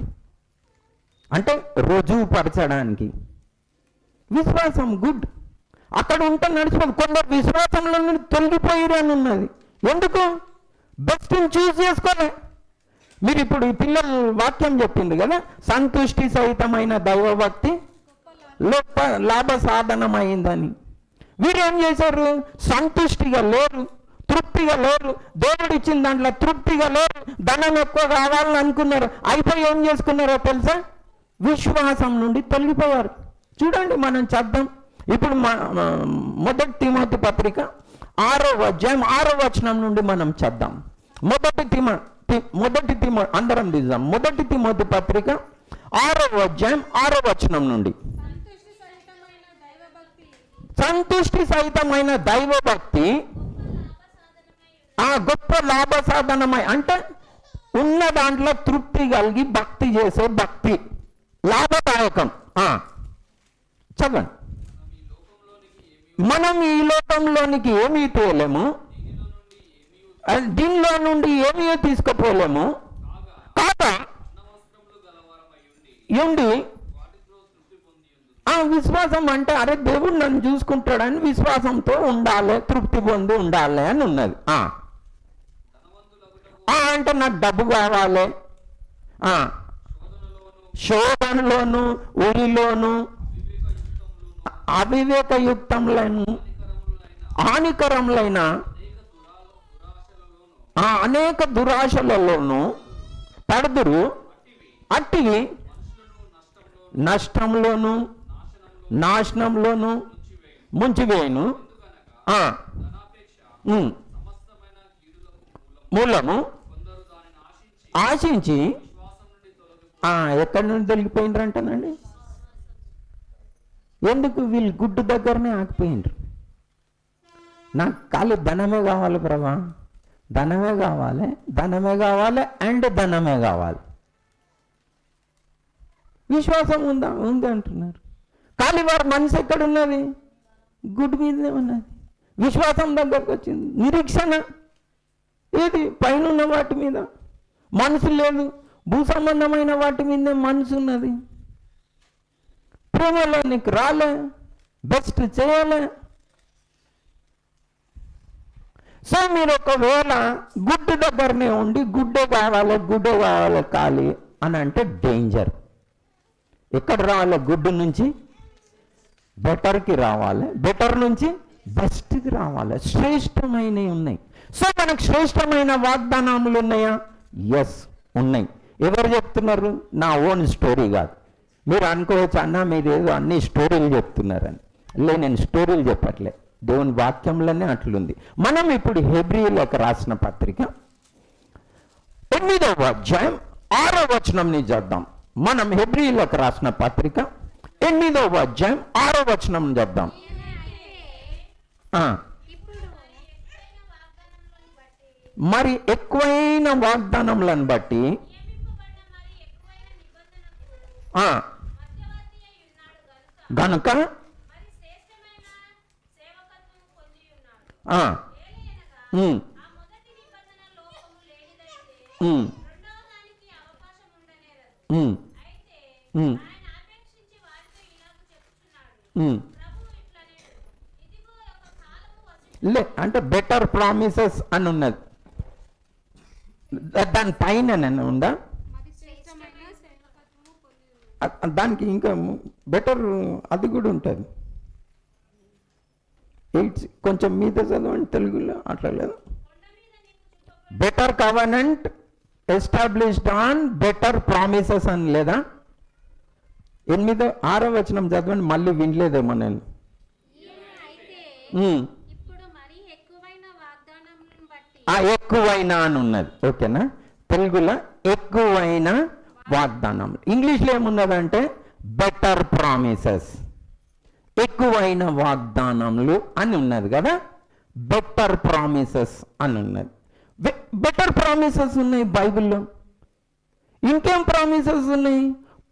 S1: అంటే రుజువు పరచడానికి విశ్వాసం, గుడ్. అక్కడ ఉంటే నడిచిపోదు. కొందరు విశ్వాసంలో తొలగిపోయిరని ఉన్నది. ఎందుకు? బెస్ట్ని చూస్ చేసుకోలే. మీరు ఇప్పుడు ఈ పిల్లలు వాక్యం చెప్పింది కదా, సంతుష్టి సహితమైన దైవభక్తి లాభ సాధనమైందని. వీరేం చేశారు? సంతుష్టిగా లేరు, తృప్తిగా లేరు, దేవుడు ఇచ్చిన దాంట్లో తృప్తిగా లేరు, ధనం ఎక్కువ కావాలని అనుకున్నారు. అయిపోయి ఏం చేసుకున్నారో తెలుసా? విశ్వాసం నుండి తొలగిపోయారు. చూడండి, మనం చద్దాం ఇప్పుడు 1 తిమోతి పత్రిక 6వ అధ్యాయం 6వ వచనం నుండి మనం చద్దాం. 1 అందరం తీద్దాం. మొదటి తిమోతి పత్రిక 6వ అధ్యాయం 6వ వచనం నుండి. సంతుష్టి సహితమైన దైవభక్తి గొప్ప లాభ సాధనమై, అంటే ఉన్న దాంట్లో తృప్తి కలిగి భక్తి చేసే భక్తి లాభదాయకం. చదవండి. మనం ఈ లోకంలోనికి ఏమీ తేలేము, దీనిలో నుండి ఏమీ తీసుకుపోలేము. కాగా ఉండి విశ్వాసం అంటే అరే దేవుడు నన్ను చూసుకుంటాడని విశ్వాసంతో ఉండాలి, తృప్తి పొంది ఉండాలి అని ఉన్నది. అంటే నాకు డబ్బు కావాలి, శోధనలోను ఉరిలోను అవివేకయుక్తములను హానికరములైన అనేక దురాశలలోను పడుదురు, అట్టివి నష్టంలోను నాశనంలోను ముంచివేయును. మూలము ఆశించి ఎక్కడి నుండి తొలగిపోయినరంటనండి. ఎందుకు వీళ్ళు గుడ్డు దగ్గరనే ఆగిపోయినరు. నాకు ఖాళీ ధనమే కావాలి ప్రభా, ధనమే కావాలి, ధనమే కావాలి అండ్ ధనమే కావాలి. విశ్వాసం ఉంది అంటున్నారు. కానీ వారి మనసు ఎక్కడున్నది? గుడ్డు మీదనే ఉన్నది. విశ్వాసం దగ్గరకు వచ్చింది. నిరీక్షణ ఏది? పైన ఉన్న వాటి మీద మనసు లేదు. భూ సంబంధమైన వాటి మీదే మనసు ఉన్నది. ప్రేమలో నీకు రాలే, బెస్ట్ చేయాలి. సో మీరు ఒకవేళ గుడ్డు దగ్గరనే ఉండి గుడ్డే కావాలి ఖాళీ అని అంటే డేంజర్. ఎక్కడ రావాలి? గుడ్డు నుంచి బెటర్కి రావాలి, బెటర్ నుంచి బెస్ట్కి రావాలి. శ్రేష్టమైనవి ఉన్నాయి. సో మనకు శ్రేష్టమైన వాగ్దానాలు ఉన్నాయా? ఎస్, ఉన్నాయి. ఎవరు చెప్తున్నారు? నా ఓన్ స్టోరీ కాదు. మీరు అనుకోవచ్చు అన్న మీరు ఏదో అన్ని స్టోరీలు చెప్తున్నారని. నేను స్టోరీలు చెప్పట్లే, దేవుని వాక్యంలోనే అట్లుంది. మనం ఇప్పుడు హెబ్రీయులకు రాసిన పత్రిక 8వ అధ్యాయం 6వ వచనంని చూద్దాం. మనం హెబ్రీయులకు రాసిన పత్రిక 8వ అధ్యాయం 6వ వచనం చూద్దాం. మరి ఎక్కువైన వాగ్దానములను బట్టి గనుక అంటే బెటర్ ప్రామిసెస్ అని ఉన్నది. దాని పైన ఉందా? దానికి ఇంకా బెటర్ అది కూడా ఉంటుంది. కొంచెం మీద చదవండి తెలుగులో. అట్లా లేదు. Better covenant established on better promises అని లేదా? 6వ వచనం చదవండి. మళ్ళీ వినలేదేమో నేను. ఎక్కువైనా అని ఉన్నది. ఓకేనా? తెలుగులో ఎక్కువైన వాగ్దానం. ఇంగ్లీష్లో ఏమున్నదంటే బెటర్ ప్రామిసెస్, ఎక్కువైన వాగ్దానములు అని ఉన్నది కదా. బెటర్ ప్రామిసెస్ అని ఉన్నది. బెటర్ ప్రామిసెస్ ఉన్నాయి బైబిల్లో. ఇంకేం ప్రామిసెస్ ఉన్నాయి?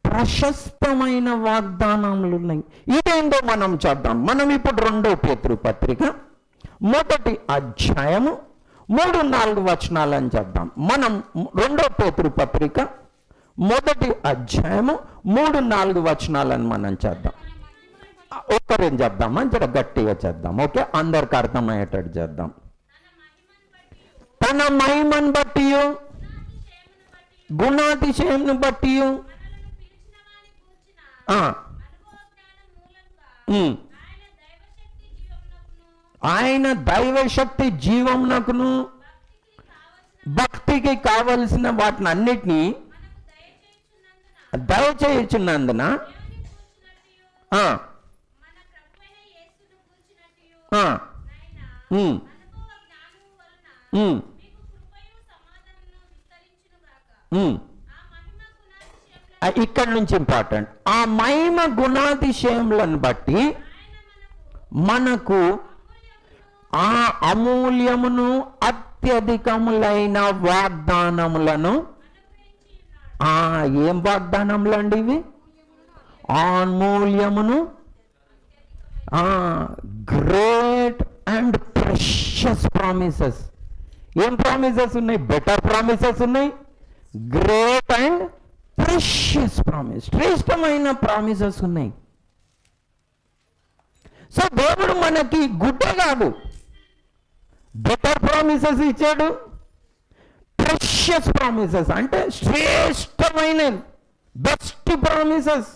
S1: ప్రశస్తమైన వాగ్దానములు ఉన్నాయి. ఇదేంటో మనం చూద్దాం. మనం ఇప్పుడు 2వ పేతురు పత్రిక 1వ అధ్యాయము 3-4 వచనాలని చేద్దాం. మనం 2వ పేతురు పత్రిక 1వ అధ్యాయము 3-4 వచనాలను మనం చేద్దాం. ఒక్కరేం చేద్దామా? జర గట్టిగా చేద్దాం. ఓకే, అందరికి అర్థమయ్యేటట్టు చేద్దాం. తన మహిమను బట్టి గుణాతిశయమును బట్టి ఆయన దైవశక్తి జీవమునకును భక్తికి కావలసిన వాటిని అన్నిటినీ దయచేయుచున్నందున ఇక్కడ నుంచి ఇంపార్టెంట్. ఆ మహిమ గుణాతిశయములను బట్టి మనకు ఆ అమూల్యమును అత్యధికములైన వాగ్దానములను, ఏం వాగ్దానములు అండి ఇవి? అమూల్యమును, గ్రేట్ అండ్ ప్రెషియస్ ప్రామిసెస్. ఏం ప్రామిసెస్ ఉన్నాయి? బెటర్ ప్రామిసెస్ ఉన్నాయి, గ్రేట్ అండ్ ప్రెషియస్ ప్రామిస్, శ్రేష్టమైన ప్రామిసెస్ ఉన్నాయి. సో దేవుడు మనకి గుడ్డే కాదు, బెటర్ ప్రామిసెస్ ఇచ్చాడు, ప్రెషియస్ ప్రామిసెస్ అంటే శ్రేష్టమైన బెస్ట్ ప్రామిసెస్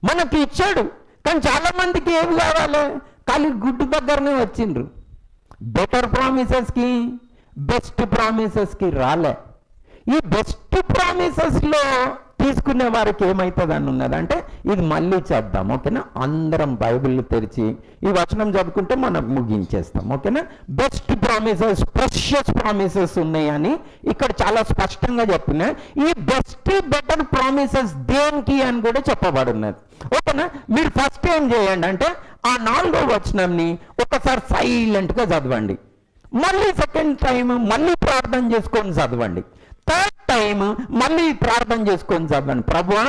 S1: మనకి ఇచ్చాడు. కానీ చాలా మందికి ఏమి కావాలి? ఖాళీ గుడ్డు దగ్గరనే వచ్చిండ్రు, బెటర్ ప్రామిసెస్కి బెస్ట్ ప్రామిసెస్కి రాలే. ఈ బెస్ట్ ప్రామిసెస్లో తీసుకునే వారికి ఏమవుతుందని ఉన్నదంటే, ఇది మళ్ళీ చేద్దాం, ఓకేనా? అందరం బైబిల్ తెరిచి ఈ వచనం చదువుకుంటే మనం ముగించేస్తాం, ఓకేనా? బెస్ట్ ప్రామిసెస్, ప్రెషియస్ ప్రామిసెస్ ఉన్నాయని ఇక్కడ చాలా స్పష్టంగా చెప్పిన. ఈ బెస్ట్ బెటర్ ప్రామిసెస్ దేనికి అని కూడా చెప్పబడున్నది, ఓకేనా? మీరు ఫస్ట్ ఏం చేయండి అంటే ఆ 4వ వచనంని ఒకసారి సైలెంట్గా చదవండి, మళ్ళీ సెకండ్ టైం మళ్ళీ ప్రార్థన చేసుకొని చదవండి, థర్డ్ టైం మళ్ళీ ప్రార్థన చేసుకొని చదవండి. ప్రభువా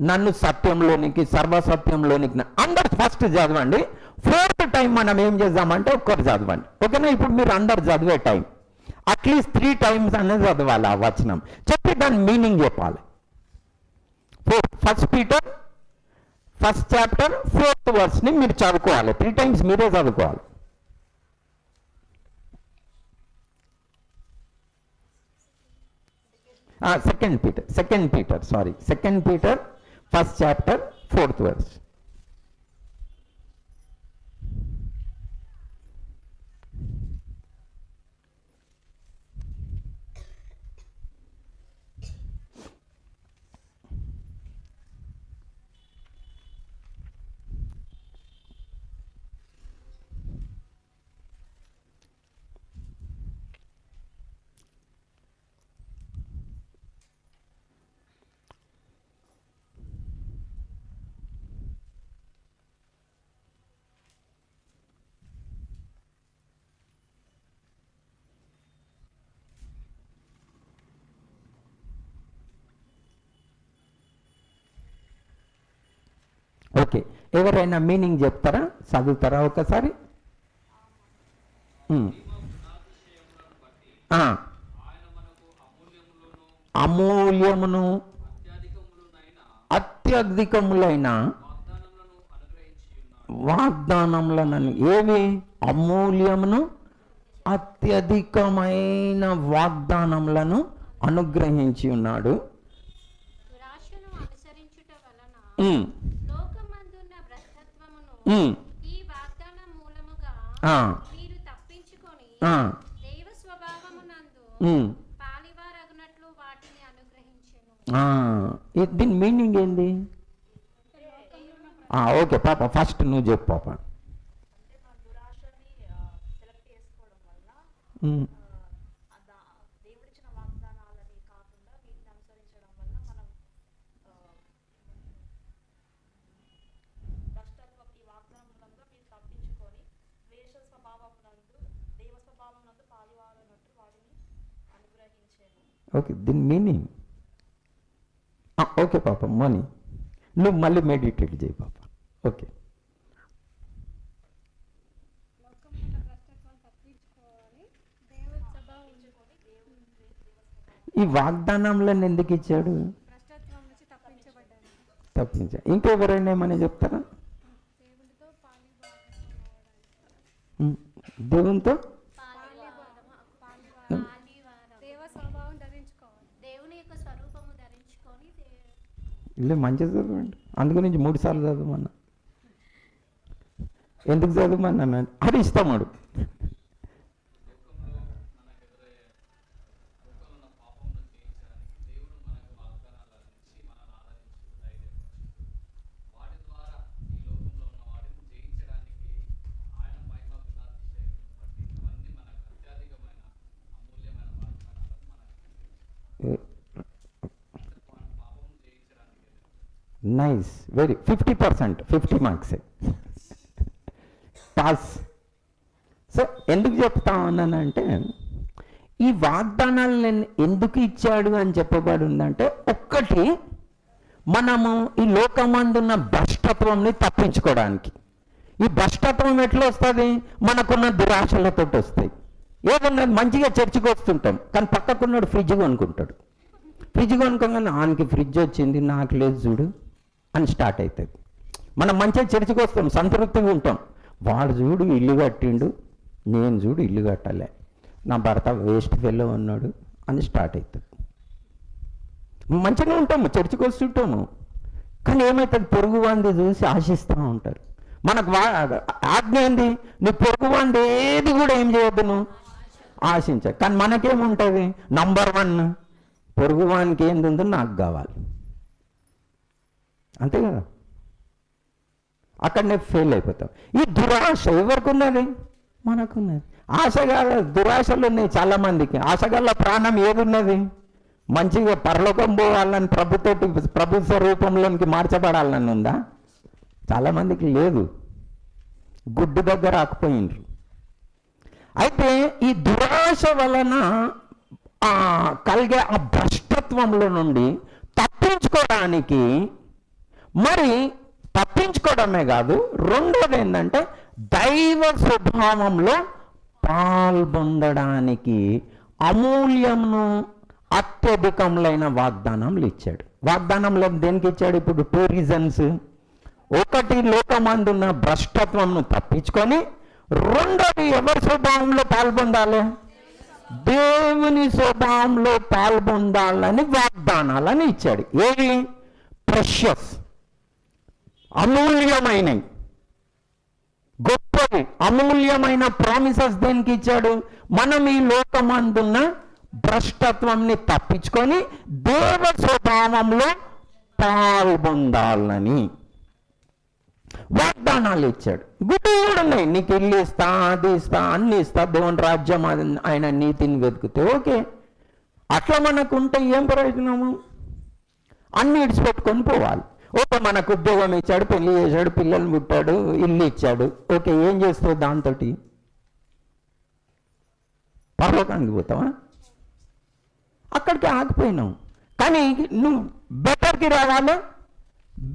S1: నన్ను సత్యంలోనికి, సర్వసత్యంలోనికి, అందరు ఫస్ట్ చదవండి. ఫోర్త్ టైం మనం ఏం చేద్దామంటే ఒక్కరు చదవండి, ఓకేనా? ఇప్పుడు మీరు అందరు చదివే టైం అట్లీస్ట్ 3 times అనేది చదవాలి ఆ వచనం, చెప్పి దాని మీనింగ్ చెప్పాలి. 1 Peter 1st chapter 4th verse మీరు చదువుకోవాలి, 3 times మీరే చదువుకోవాలి. Second Peter 1st chapter 4th verse. Okay, ఎవరైనా మీనింగ్ చెప్తారా? చదువుతారా ఒకసారి? అమూల్యమును అత్యధికములైన వాగ్దానములను, ఏవి? అమూల్యమును అత్యధికమైన వాగ్దానములను అనుగ్రహించి ఉన్నాడు.
S2: ఈ వాగ్దానం మూలముగా మీరు తప్పించుకొని దైవ స్వభావమునందు పాలివారగునట్లు వాటిని అనుగ్రహించెను.
S1: దీని మీనింగ్ ఏంది? ఓకే పాప, ఫస్ట్ నువ్వు చెప్పు పాప. ఓకే, దీని మీనింగ్ ఓకే పాప, మనీ నువ్వు మళ్ళీ మెడిటేట్ చేయి పాప. ఓకే, ఈ వాగ్దానంలో ఎందుకు ఇచ్చాడు? తప్పించా. ఇంకెవరైనా ఏమని చెప్తారా? దేవునితో ఇల్లు మంచిగా చదవండి. అందు గురించి 3 సార్లు చదవమన్నా. ఎందుకు చదవమన్నా? అది ఇస్తామాడు. Nice, very 50%, 50 marks pass. So ఎందుకు చెప్తా ఉన్నానంటే ఈ వాగ్దానాలు నేను ఎందుకు ఇచ్చాడు అని చెప్పబడి ఉందంటే, ఒక్కటి మనము ఈ లోకమందున్న భ్రష్టత్వంని తప్పించుకోవడానికి. ఈ భ్రష్టత్వం ఎట్లా వస్తుంది? మనకున్న దురాశలతో వస్తాయి. ఏదన్నా మంచిగా చర్చికి వస్తుంటాం, కానీ పక్కకున్నాడు ఫ్రిడ్జ్ కొనుక్కుంటాడు. ఫ్రిడ్జ్ కొనుక్కోగానే ఆనికి ఫ్రిడ్జ్ వచ్చింది నాకు లేదు చూడు అని స్టార్ట్ అవుతుంది. మనం మంచిగా చర్చికి వస్తాం, సంతృప్తిగా ఉంటాం. వాడు చూడు ఇల్లు కట్టిండు, నేను చూడు ఇల్లు కట్టలే, నా భర్త వేస్ట్ ఫెల్లో ఉన్నాడు అని స్టార్ట్ అవుతుంది. మంచిగా ఉంటాము, చర్చికి వస్తుంటాము, కానీ ఏమవుతుంది? పొరుగు వాంది చూసి ఆశిస్తూ ఉంటారు. మనకు ఆజ్ఞ ఏంది? నీ పొరుగు వాంది ఏది కూడా ఏం చేయొద్దు, నువ్వు ఆశించ. కానీ మనకేముంటుంది? నంబర్ 1 పొరుగు వానికి ఏంది ఉందో నాకు కావాలి, అంతే కదా. అక్కడనే ఫెయిల్ అయిపోతాం. ఈ దురాశ ఎవరికి ఉన్నది? మనకున్నది. ఆశగల దురాశలు ఉన్నాయి చాలామందికి. ఆశగల ప్రాణం ఏదున్నది? మంచిగా పరలోకం పోవాలని, ప్రభు స్వరూపంలోనికి మార్చబడాలని ఉందా? చాలామందికి లేదు, గుడ్డు దగ్గర ఆకుపోయిండ్రు. అయితే ఈ దురాశ వలన కలిగే ఆ భ్రష్టత్వంలో నుండి తప్పించుకోవడానికి, మరి తప్పించుకోవడమే కాదు, రెండోది ఏంటంటే దైవ స్వభావంలో పాల్పొందడానికి అమూల్యమును అత్యధికములైన వాగ్దానములు ఇచ్చాడు. వాగ్దానంలో దేనికి ఇచ్చాడు? ఇప్పుడు 2 రీజన్స్. ఒకటి, లోకమందున్న భ్రష్టత్వంను తప్పించుకొని, రెండోది ఎవరి స్వభావంలో పాల్పొందాలి? దేవుని స్వభావంలో పాల్పొందాలని వాగ్దానాలని ఇచ్చాడు. ఏవి? ప్రెషియస్, అమూల్యమైనవి, గొప్పది, అమూల్యమైన ప్రామిసెస్ దేనికి ఇచ్చాడు? మనం ఈ లోకమందున్న భ్రష్టత్వంని తప్పించుకొని దేవ స్వభావంలో పాల్పొందాలని వాగ్దానాలు ఇచ్చాడు. గుడ్డు కూడా ఉన్నాయి, నీకు ఇల్లు ఇస్తా, అది ఇస్తా, అన్ని ఇస్తా, దేవుని రాజ్యం ఆయన నీతిని వెతుకుతే ఓకే. అట్లా మనకు ఉంటే ఏం ప్రయోజనము? అన్ని ఇడిచిపెట్టుకొని పోవాలి. ఓకే, మనకు ఉద్యోగం ఇచ్చాడు, పెళ్లి చేశాడు, పిల్లలు పుట్టాడు, ఇల్లు ఇచ్చాడు, ఓకే, ఏం చేస్తావు దాంతో? పరలోకానికి పోతావా? అక్కడికి ఆగిపోయినావు. కానీ నువ్వు బెటర్కి రావాలి,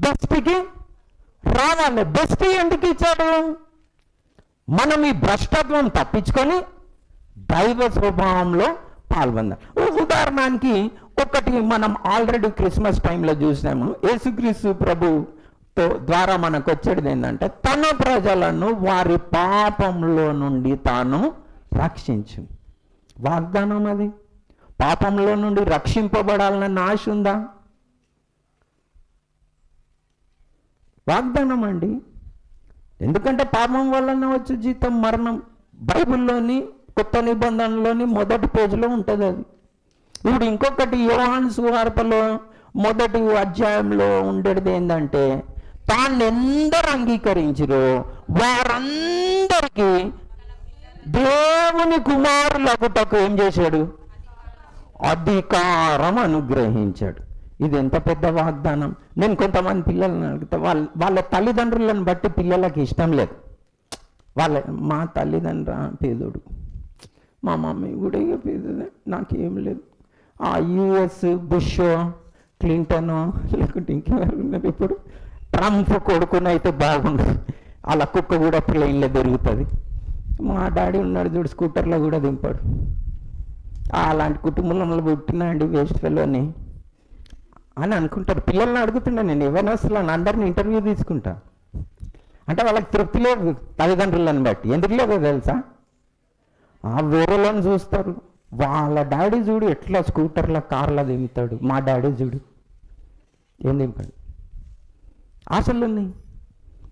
S1: బెస్ట్కి రావాలి. బెస్ట్ ఎందుకు ఇచ్చాడు? మనం ఈ భ్రష్టత్వం తప్పించుకొని దైవ స్వభావంలో పాల్గొందాం. ఉదాహరణకి ఒకటి మనం ఆల్రెడీ క్రిస్మస్ టైంలో చూసినాము. యేసుక్రీస్తు ప్రభు ద్వారా మనకు వచ్చేది ఏంటంటే, తన ప్రజలను వారి పాపంలో నుండి తాను రక్షించు. వాగ్దానం అది. పాపంలో నుండి రక్షింపబడాలన్న ఆశ ఉందా? వాగ్దానం అండి. ఎందుకంటే పాపం వలన వచ్చే జీతం మరణం. బైబిల్లోని కొత్త నిబంధనలోని మొదటి పేజీలో ఉంటుంది అది. ఇప్పుడు ఇంకొకటి యోహాను సువార్తలో మొదటి అధ్యాయంలో ఉండేది ఏంటంటే, తాను ఎందరు అంగీకరించిరో వారందరికీ దేవుని కుమారులగుటకు ఏం చేశాడు? అధికారం అనుగ్రహించాడు. ఇది ఎంత పెద్ద వాగ్దానం. నేను కొంతమంది పిల్లలను అడిగితే వాళ్ళ తల్లిదండ్రులను బట్టి పిల్లలకి ఇష్టం లేదు. మా తల్లిదండ్రుల పేదోడు, మా మమ్మీ కూడా ఇక పేదదే, నాకేం లేదు. ఆ యుఎస్ బుష్, క్లింటన్, లేకుంటే ఇంకెవరు ఉన్నారు ఇప్పుడు, ట్రంప్ కొడుకునైతే బాగుండదు. అలా కుక్క కూడా ప్లేన్లో దొరుకుతుంది. మా డాడీ ఉన్నాడు చూడు, స్కూటర్లో కూడా దింపాడు. అలాంటి కుటుంబంలో పుట్టినా అండి వేస్ట్ ఫెలోని అని అనుకుంటారు. పిల్లల్ని అడుగుతున్నా నేను, ఎవరిని అసలు అందరిని ఇంటర్వ్యూ తీసుకుంటా. అంటే వాళ్ళకి తృప్తి లేదు తల్లిదండ్రులను బట్టి. ఎందుకు లేదో తెలుసా? వేరేలను చూస్తారు. వాళ్ళ డాడీ చూడు ఎట్లా స్కూటర్లో కార్లో దింపుతాడు, మా డాడీ చూడు ఏం దింపాడు. ఆశలు ఉన్నాయి.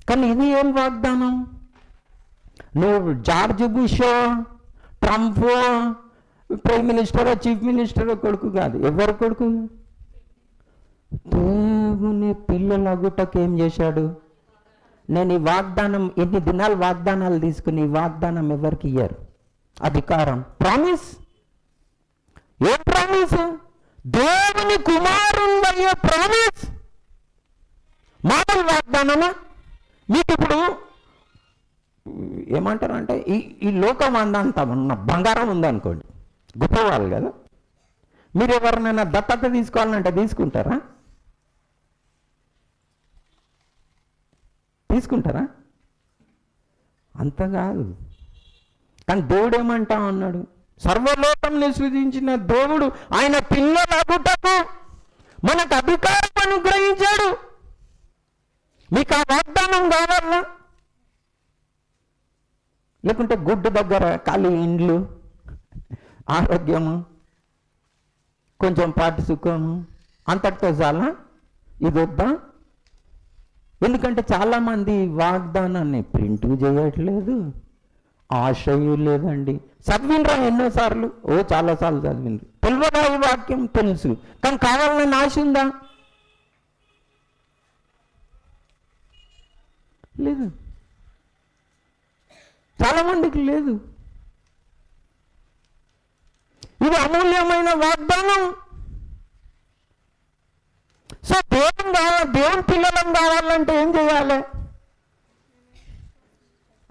S1: కానీ ఇది ఏం వాగ్దానం? నువ్వు George bush, Trump, prime minister, chief minister కొడుకు కాదు. ఎవరి కొడుకు? దేవుని పిల్లలగుటకు ఏం చేశాడు? నేను ఈ వాగ్దానం ఎన్ని దినాలు వాగ్దానాలు తీసుకుని ఈ వాగ్దానం ఎవరికి ఇయ్యారు? అధికారం. ప్రామిస్. ఏం ప్రామిస్? దేవుని కుమారుడయ్యే ప్రామిస్ మామూలు వాగ్దానమా? మీకు ఇప్పుడు ఏమంటారు అంటే ఈ లోకం అందంత ఉన్న బంగారం ఉందనుకోండి, గొప్పవాళ్ళు కదా, మీరు ఎవరినైనా దత్తత తీసుకోవాలంటే తీసుకుంటారా? తీసుకుంటారా? అంత కాదు. కానీ దేవుడు ఏమంటా ఉన్నాడు? సర్వలోకంని సృజించిన దేవుడు ఆయన పిల్లలగుటకు మనకు అధికారం అనుగ్రహించాడు. మీకు ఆ వాగ్దానం కావాలా? లేకుంటే గుడ్డు దగ్గర ఖాళీ ఇండ్లు, ఆరోగ్యము, కొంచెం పాటి సుఖము అంతటితో చాలా? ఇది వద్దా? ఎందుకంటే చాలామంది వాగ్దానాన్ని ప్రింట్ చేయట్లేదు, ఆశయు లేదండి. చదివినరా ఎన్నోసార్లు? చాలాసార్లు చదివినరు. తెలియదా ఈ వాక్యం? తెలుసు, కానీ కావాలని ఆశ ఉందా? లేదు, చాలామందికి లేదు. ఇది అమూల్యమైన వాగ్దానం. సో దేవుని పిల్లలం కావాలంటే ఏం చేయాలి?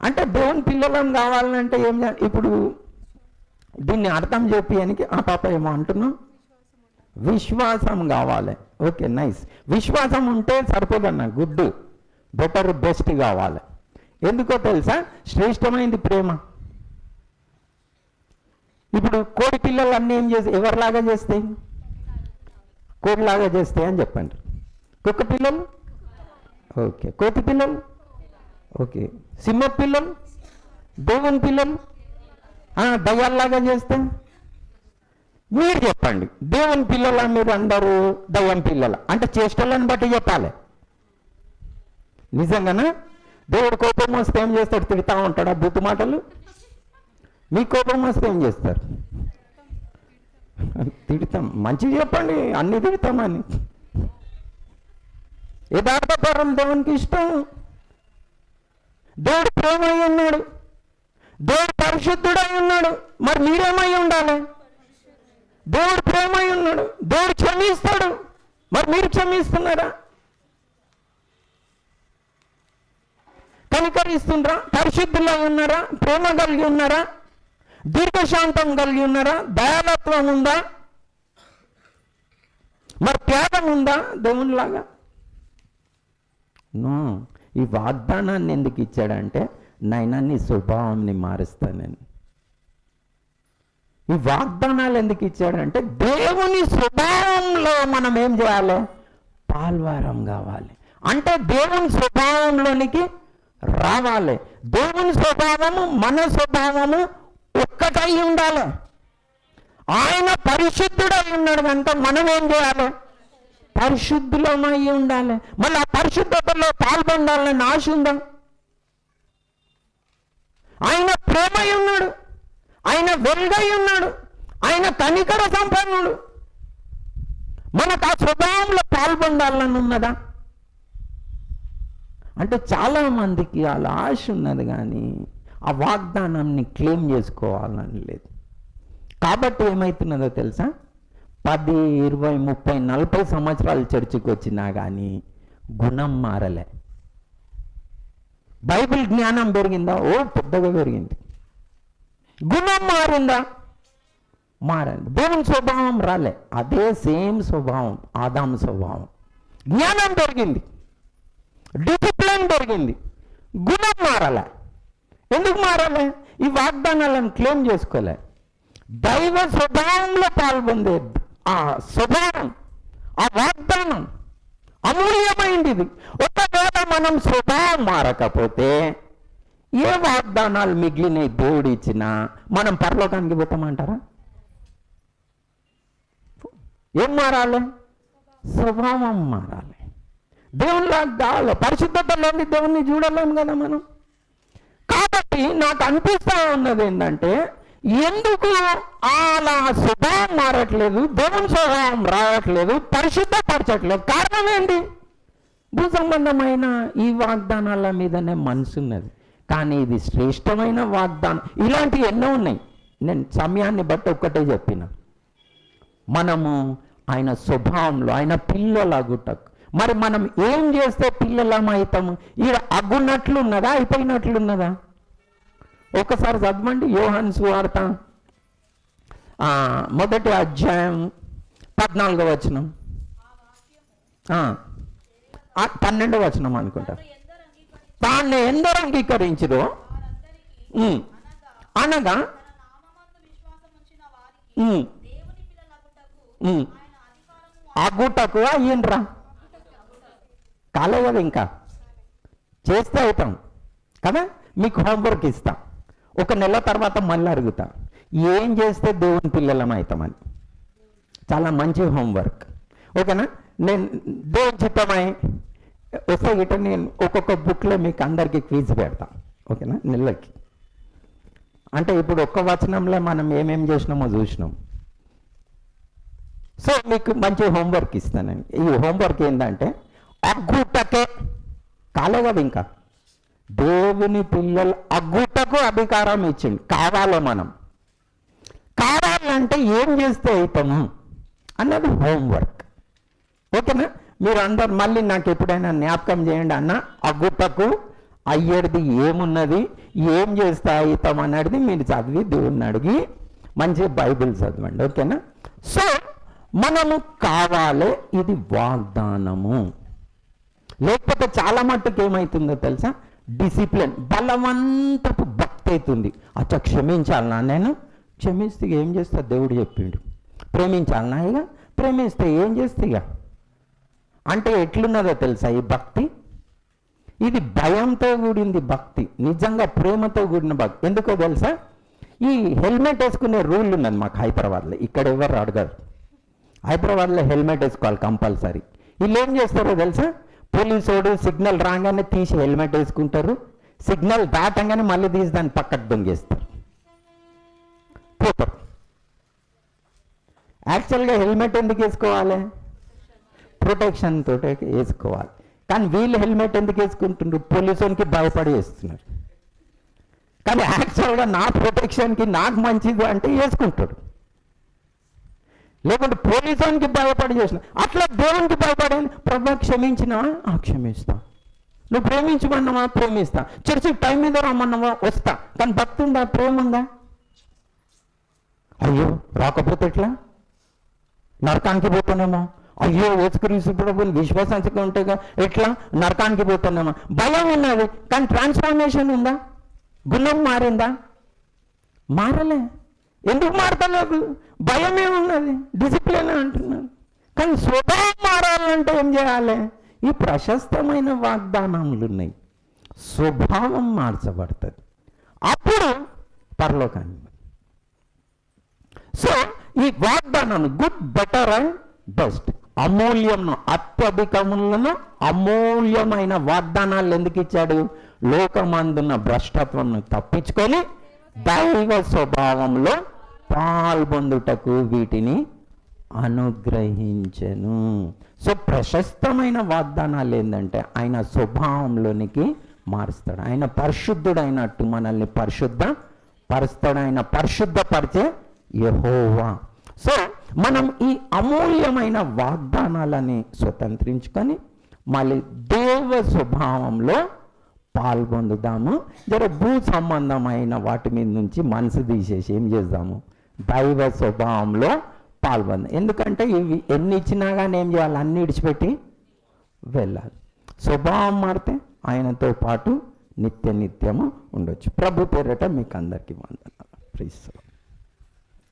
S1: అంటే దేవుని పిల్లలం కావాలంటే ఏం చేయాలి? ఇప్పుడు దీన్ని అర్థం చెప్పడానికి ఆ పాప ఏమో అంటున్నాం, విశ్వాసం కావాలి. Okay, nice. విశ్వాసం ఉంటే సరిపోదన్న, గుడ్, బెటర్, బెస్ట్ కావాలి. ఎందుకో తెలుసా? శ్రేష్టమైంది ప్రేమ. ఇప్పుడు కోడి పిల్లలు అన్నీ ఏం చేసి ఎవరిలాగా చేస్తాయి? కోడిలాగా చేస్తాయి అని చెప్పండి. కుక్క పిల్లలు ఓకే, కోతి పిల్లలు ఓకే, సింహ పిల్లలు, దేవుని పిల్లలు దయ్యాల్లాగా చేస్తే మీరు చెప్పండి. దేవుని పిల్లల మీరు అందరూ దయ్యం పిల్లల అంటే చేష్టలను బట్టి చెప్పాలి. నిజంగానా? దేవుడు కోపం వస్తే ఏం చేస్తాడు? తిడతా ఉంటాడా బూతు మాటలు? మీ కోపం వస్తే ఏం చేస్తారు? తిడతాం. మంచిగా చెప్పండి, అన్ని తిడతామని. యథార్థపరం దేవునికి ఇష్టం. దేవుడు ప్రేమ అయి ఉన్నాడు, దేవుడు పరిశుద్ధుడై ఉన్నాడు. మరి మీరేమై ఉండాలి? దేవుడు ప్రేమ అయి ఉన్నాడు, దేవుడు క్షమిస్తాడు. మరి మీరు క్షమిస్తున్నారా? కనికరిస్తున్నారా? పరిశుద్ధులై ఉన్నారా? ప్రేమ కలిగి ఉన్నారా? దీర్ఘశాంతం కలిగి ఉన్నారా? దయాలత్వం ఉందా? మరి త్యాగం ఉందా దేవునిలాగా? నో. ఈ వాగ్దానాన్ని ఎందుకు ఇచ్చాడంటే, నైనా నీ స్వభావాన్ని మారుస్తానని. ఈ వాగ్దానాలు ఎందుకు ఇచ్చాడంటే, దేవుని స్వభావంలో మనం ఏం చేయాలి? పాల్వారం కావాలి. అంటే దేవుని స్వభావంలోనికి రావాలి. దేవుని స్వభావము మన స్వభావము ఒక్కటై ఉండాలి. ఆయన పరిశుద్ధుడై ఉన్నాడు కనుక మనం ఏం చేయాలి? పరిశుద్ధులమై ఉండాలి. మళ్ళీ ఆ పరిశుద్ధతలో పాల్గొనాలని ఆశ ఉందా? ఆయన ప్రేమై ఉన్నాడు, ఆయన వెలుగై ఉన్నాడు, ఆయన కనికర సంపన్నుడు. మనకు ఆ స్వభావంలో పాల్గొనాలని ఉన్నదా? అంటే చాలామందికి అలా ఆశ ఉన్నది, కానీ ఆ వాగ్దానాన్ని క్లెయిమ్ చేసుకోవాలని లేదు. కాబట్టి ఏమవుతున్నదో తెలుసా? 10, 20, 30, 40 సంవత్సరాలు చర్చికి వచ్చినా కానీ గుణం మారలే. బైబిల్ జ్ఞానం పెరిగిందా? పెద్దగా పెరిగింది. గుణం మారిందా? మారండి. దేవుని స్వభావం రాలే, అదే సేమ్ స్వభావం, ఆదాము స్వభావం. జ్ఞానం పెరిగింది, డిసిప్లిన్ పెరిగింది, గుణం మారాలే. ఎందుకు మారాలే? ఈ వాగ్దానాలను క్లెయిమ్ చేసుకోలే. దైవ స్వభావంలో పాల్గొందే ఆ స్వభావం, ఆ వాగ్దానం అమూల్యమైంది. ఒకవేళ మనం స్వభావం మారకపోతే ఏ వాగ్దానాలు మిగిలిన దేవుడు ఇచ్చినా మనం పరలోకానికి పోతామంటారా? ఏం మారాలి? స్వభావం మారాలి. దేవునిలాగా కావాలి. పరిశుద్ధత లేని దేవుణ్ణి చూడలేము కదా మనం. కాబట్టి నాకు అనిపిస్తూ ఉన్నది ఏంటంటే, ఎందుకు అలా స్వభావం మారట్లేదు, దేవుని స్వభావం రావట్లేదు, పరిశుద్ధపరచట్లేదు? కారణం ఏంటి? భూ సంబంధమైన ఈ వాగ్దానాల మీదనే మనసు ఉన్నది, కానీ ఇది శ్రేష్టమైన వాగ్దానం. ఇలాంటివి ఎన్నో ఉన్నాయి. నేను సమయాన్ని బట్టి ఒక్కటే చెప్పిన, మనము ఆయన స్వభావంలో, ఆయన పిల్లలగుటకు. మరి మనం ఏం చేస్తే పిల్లలమవుతాము? ఈడ అగ్గున్నట్లున్నదా, అయిపోయినట్లున్నదా? ఒకసారి చదవండి యోహాను సువార్త 1వ అధ్యాయం 14వ వచనం, 12వ వచనం అనుకుంటా. తాను ఎందరు అంగీకరించిరో అనగా అగుటకు అయ్యిండ్రా. కాలే కదా, ఇంకా చేస్తే అవుతాం కదా. మీకు హోంవర్క్ ఇస్తా, 1 నెల తర్వాత మళ్ళీ అడుగుతా ఏం చేస్తే దేవుని పిల్లలం అవుతామని. చాలా మంచి హోంవర్క్, ఓకేనా? నేను దేవుని చిత్తమై వస్తే గిట్ట నేను ఒక్కొక్క బుక్లో మీకు అందరికీ క్విజ్ పెడతా, ఓకేనా? నెలకి. అంటే ఇప్పుడు ఒక్క వచనంలో మనం ఏమేం చేసినామో చూసినాం. సో మీకు మంచి హోంవర్క్ ఇస్తానండి. ఈ హోంవర్క్ ఏంటంటే అగ్గుటకే, కాలే కదా ఇంకా, దేవుని పిల్లలు అగ్గుటకు అధికారం ఇచ్చింది. కావాలి, మనం కావాలంటే ఏం చేస్తే అవుతాము అన్నది హోంవర్క్, ఓకేనా? మీరు అందరు మళ్ళీ నాకు ఎప్పుడైనా జ్ఞాపకం చేయండి, అన్న అగ్గుటకు అయ్యేది ఏమున్నది, ఏం చేస్తే అవుతాం అన్నది మీరు చదివి దేవుణ్ణి అడిగి మంచి బైబిల్ చదవండి, ఓకేనా? సో మనము కావాలి, ఇది వాగ్దానము. లేకపోతే చాలా మట్టుకు ఏమవుతుందో తెలుసా? డిసిప్లిన్, బలవంతపు భక్తి అవుతుంది. అచ్చా క్షమించాలనా, నేను క్షమిస్తే ఏం చేస్తా, దేవుడు చెప్పిండు. ప్రేమించాలనా, ఇక ప్రేమిస్తే ఏం చేస్తే ఇక అంటే ఎట్లున్నదో తెలుసా ఈ భక్తి? ఇది భయంతో కూడింది భక్తి, నిజంగా ప్రేమతో కూడిన భక్తి. ఎందుకో తెలుసా? ఈ హెల్మెట్ వేసుకునే రూల్ ఉన్నది మాకు హైదరాబాద్లో. ఇక్కడ ఎవరు అడగరు, హైదరాబాద్లో హెల్మెట్ వేసుకోవాలి కంపల్సరీ. వీళ్ళు ఏం చేస్తారో తెలుసా? పోలీసోడు సిగ్నల్ రాగానే తీసి హెల్మెట్ వేసుకుంటారు, సిగ్నల్ దాటంగానే మళ్ళీ తీసి దాన్ని పక్కకు దొంగేస్తారు, పోతారు. యాక్చువల్గా హెల్మెట్ ఎందుకు వేసుకోవాలి? ప్రొటెక్షన్ తోటి వేసుకోవాలి. కానీ వీళ్ళు హెల్మెట్ ఎందుకు వేసుకుంటుండ్రు? పోలీసునికి భయపడి వేస్తున్నారు. కానీ యాక్చువల్గా నా ప్రొటెక్షన్కి నాకు మంచిది అంటే వేసుకుంటాడు, లేకుంటే పోలీసునికి భయపడి చేసిన. అట్లా దేవునికి భయపడి, ప్రభు క్షమించినావా? క్షమిస్తా. నువ్వు ప్రేమించమన్నావా? ప్రేమిస్తా. చర్చికి టైం మీద రమ్మన్నావా? వస్తా. కానీ భక్తి ఉందా, ప్రేమ ఉందా? అయ్యో రాకపోతే ఎట్లా, నరకానికి పోతున్నామో, అయ్యో యేసుక్రీస్తు ప్రభువుని విశ్వాసంగా ఉంటేగా ఎట్లా, నరకానికి పోతున్నామా. భయం ఉన్నది, కానీ ట్రాన్స్ఫర్మేషన్ ఉందా? గుణం మారిందా? మారలే. ఎందుకు మారతలేదు? భయమే ఉన్నది, డిసిప్లిన్ అంటున్నారు. కానీ స్వభావం మారాలంటే ఏం చేయాలి? ఈ ప్రశస్తమైన వాగ్దానములు ఉన్నాయి, స్వభావం మార్చబడుతుంది, అప్పుడు పరలోకాన్ని. సో ఈ వాగ్దానం గుడ్, బెటర్ అండ్ బెస్ట్, అమూల్యంను, అత్యధికములను అమూల్యమైన వాగ్దానాలు ఎందుకు ఇచ్చాడు? లోకమందున్న భ్రష్టత్వం తప్పించుకొని దైవ స్వభావంలో పాల్పొందుటకు వీటిని అనుగ్రహించెను. సో ప్రశస్తమైన వాగ్దానాలు ఏంటంటే ఆయన స్వభావంలోనికి మారుస్తాడు. ఆయన పరిశుద్ధుడైనట్టు మనల్ని పరిశుద్ధ పరుస్తాడు. ఆయన పరిశుద్ధపరిచే యెహోవా. సో మనం ఈ అమూల్యమైన వాగ్దానాలని స్వతంత్రించుకొని మళ్ళీ దేవ స్వభావంలో పాల్పొందుదాము. జర భూ సంబంధమైన వాటి మీద నుంచి మనసు తీసేసి ఏం చేద్దాము? దైవ స్వభావంలో పాల్పొందాం. ఎందుకంటే ఇవి ఎన్ని ఇచ్చినా కానీ ఏం చేయాలి? అన్ని విడిచిపెట్టి వెళ్ళాలి. స్వభావం మారితే ఆయనతో పాటు నిత్యము ఉండొచ్చు. ప్రభు పేరట మీకు అందరికీ వందనాలు. ప్రైజ్.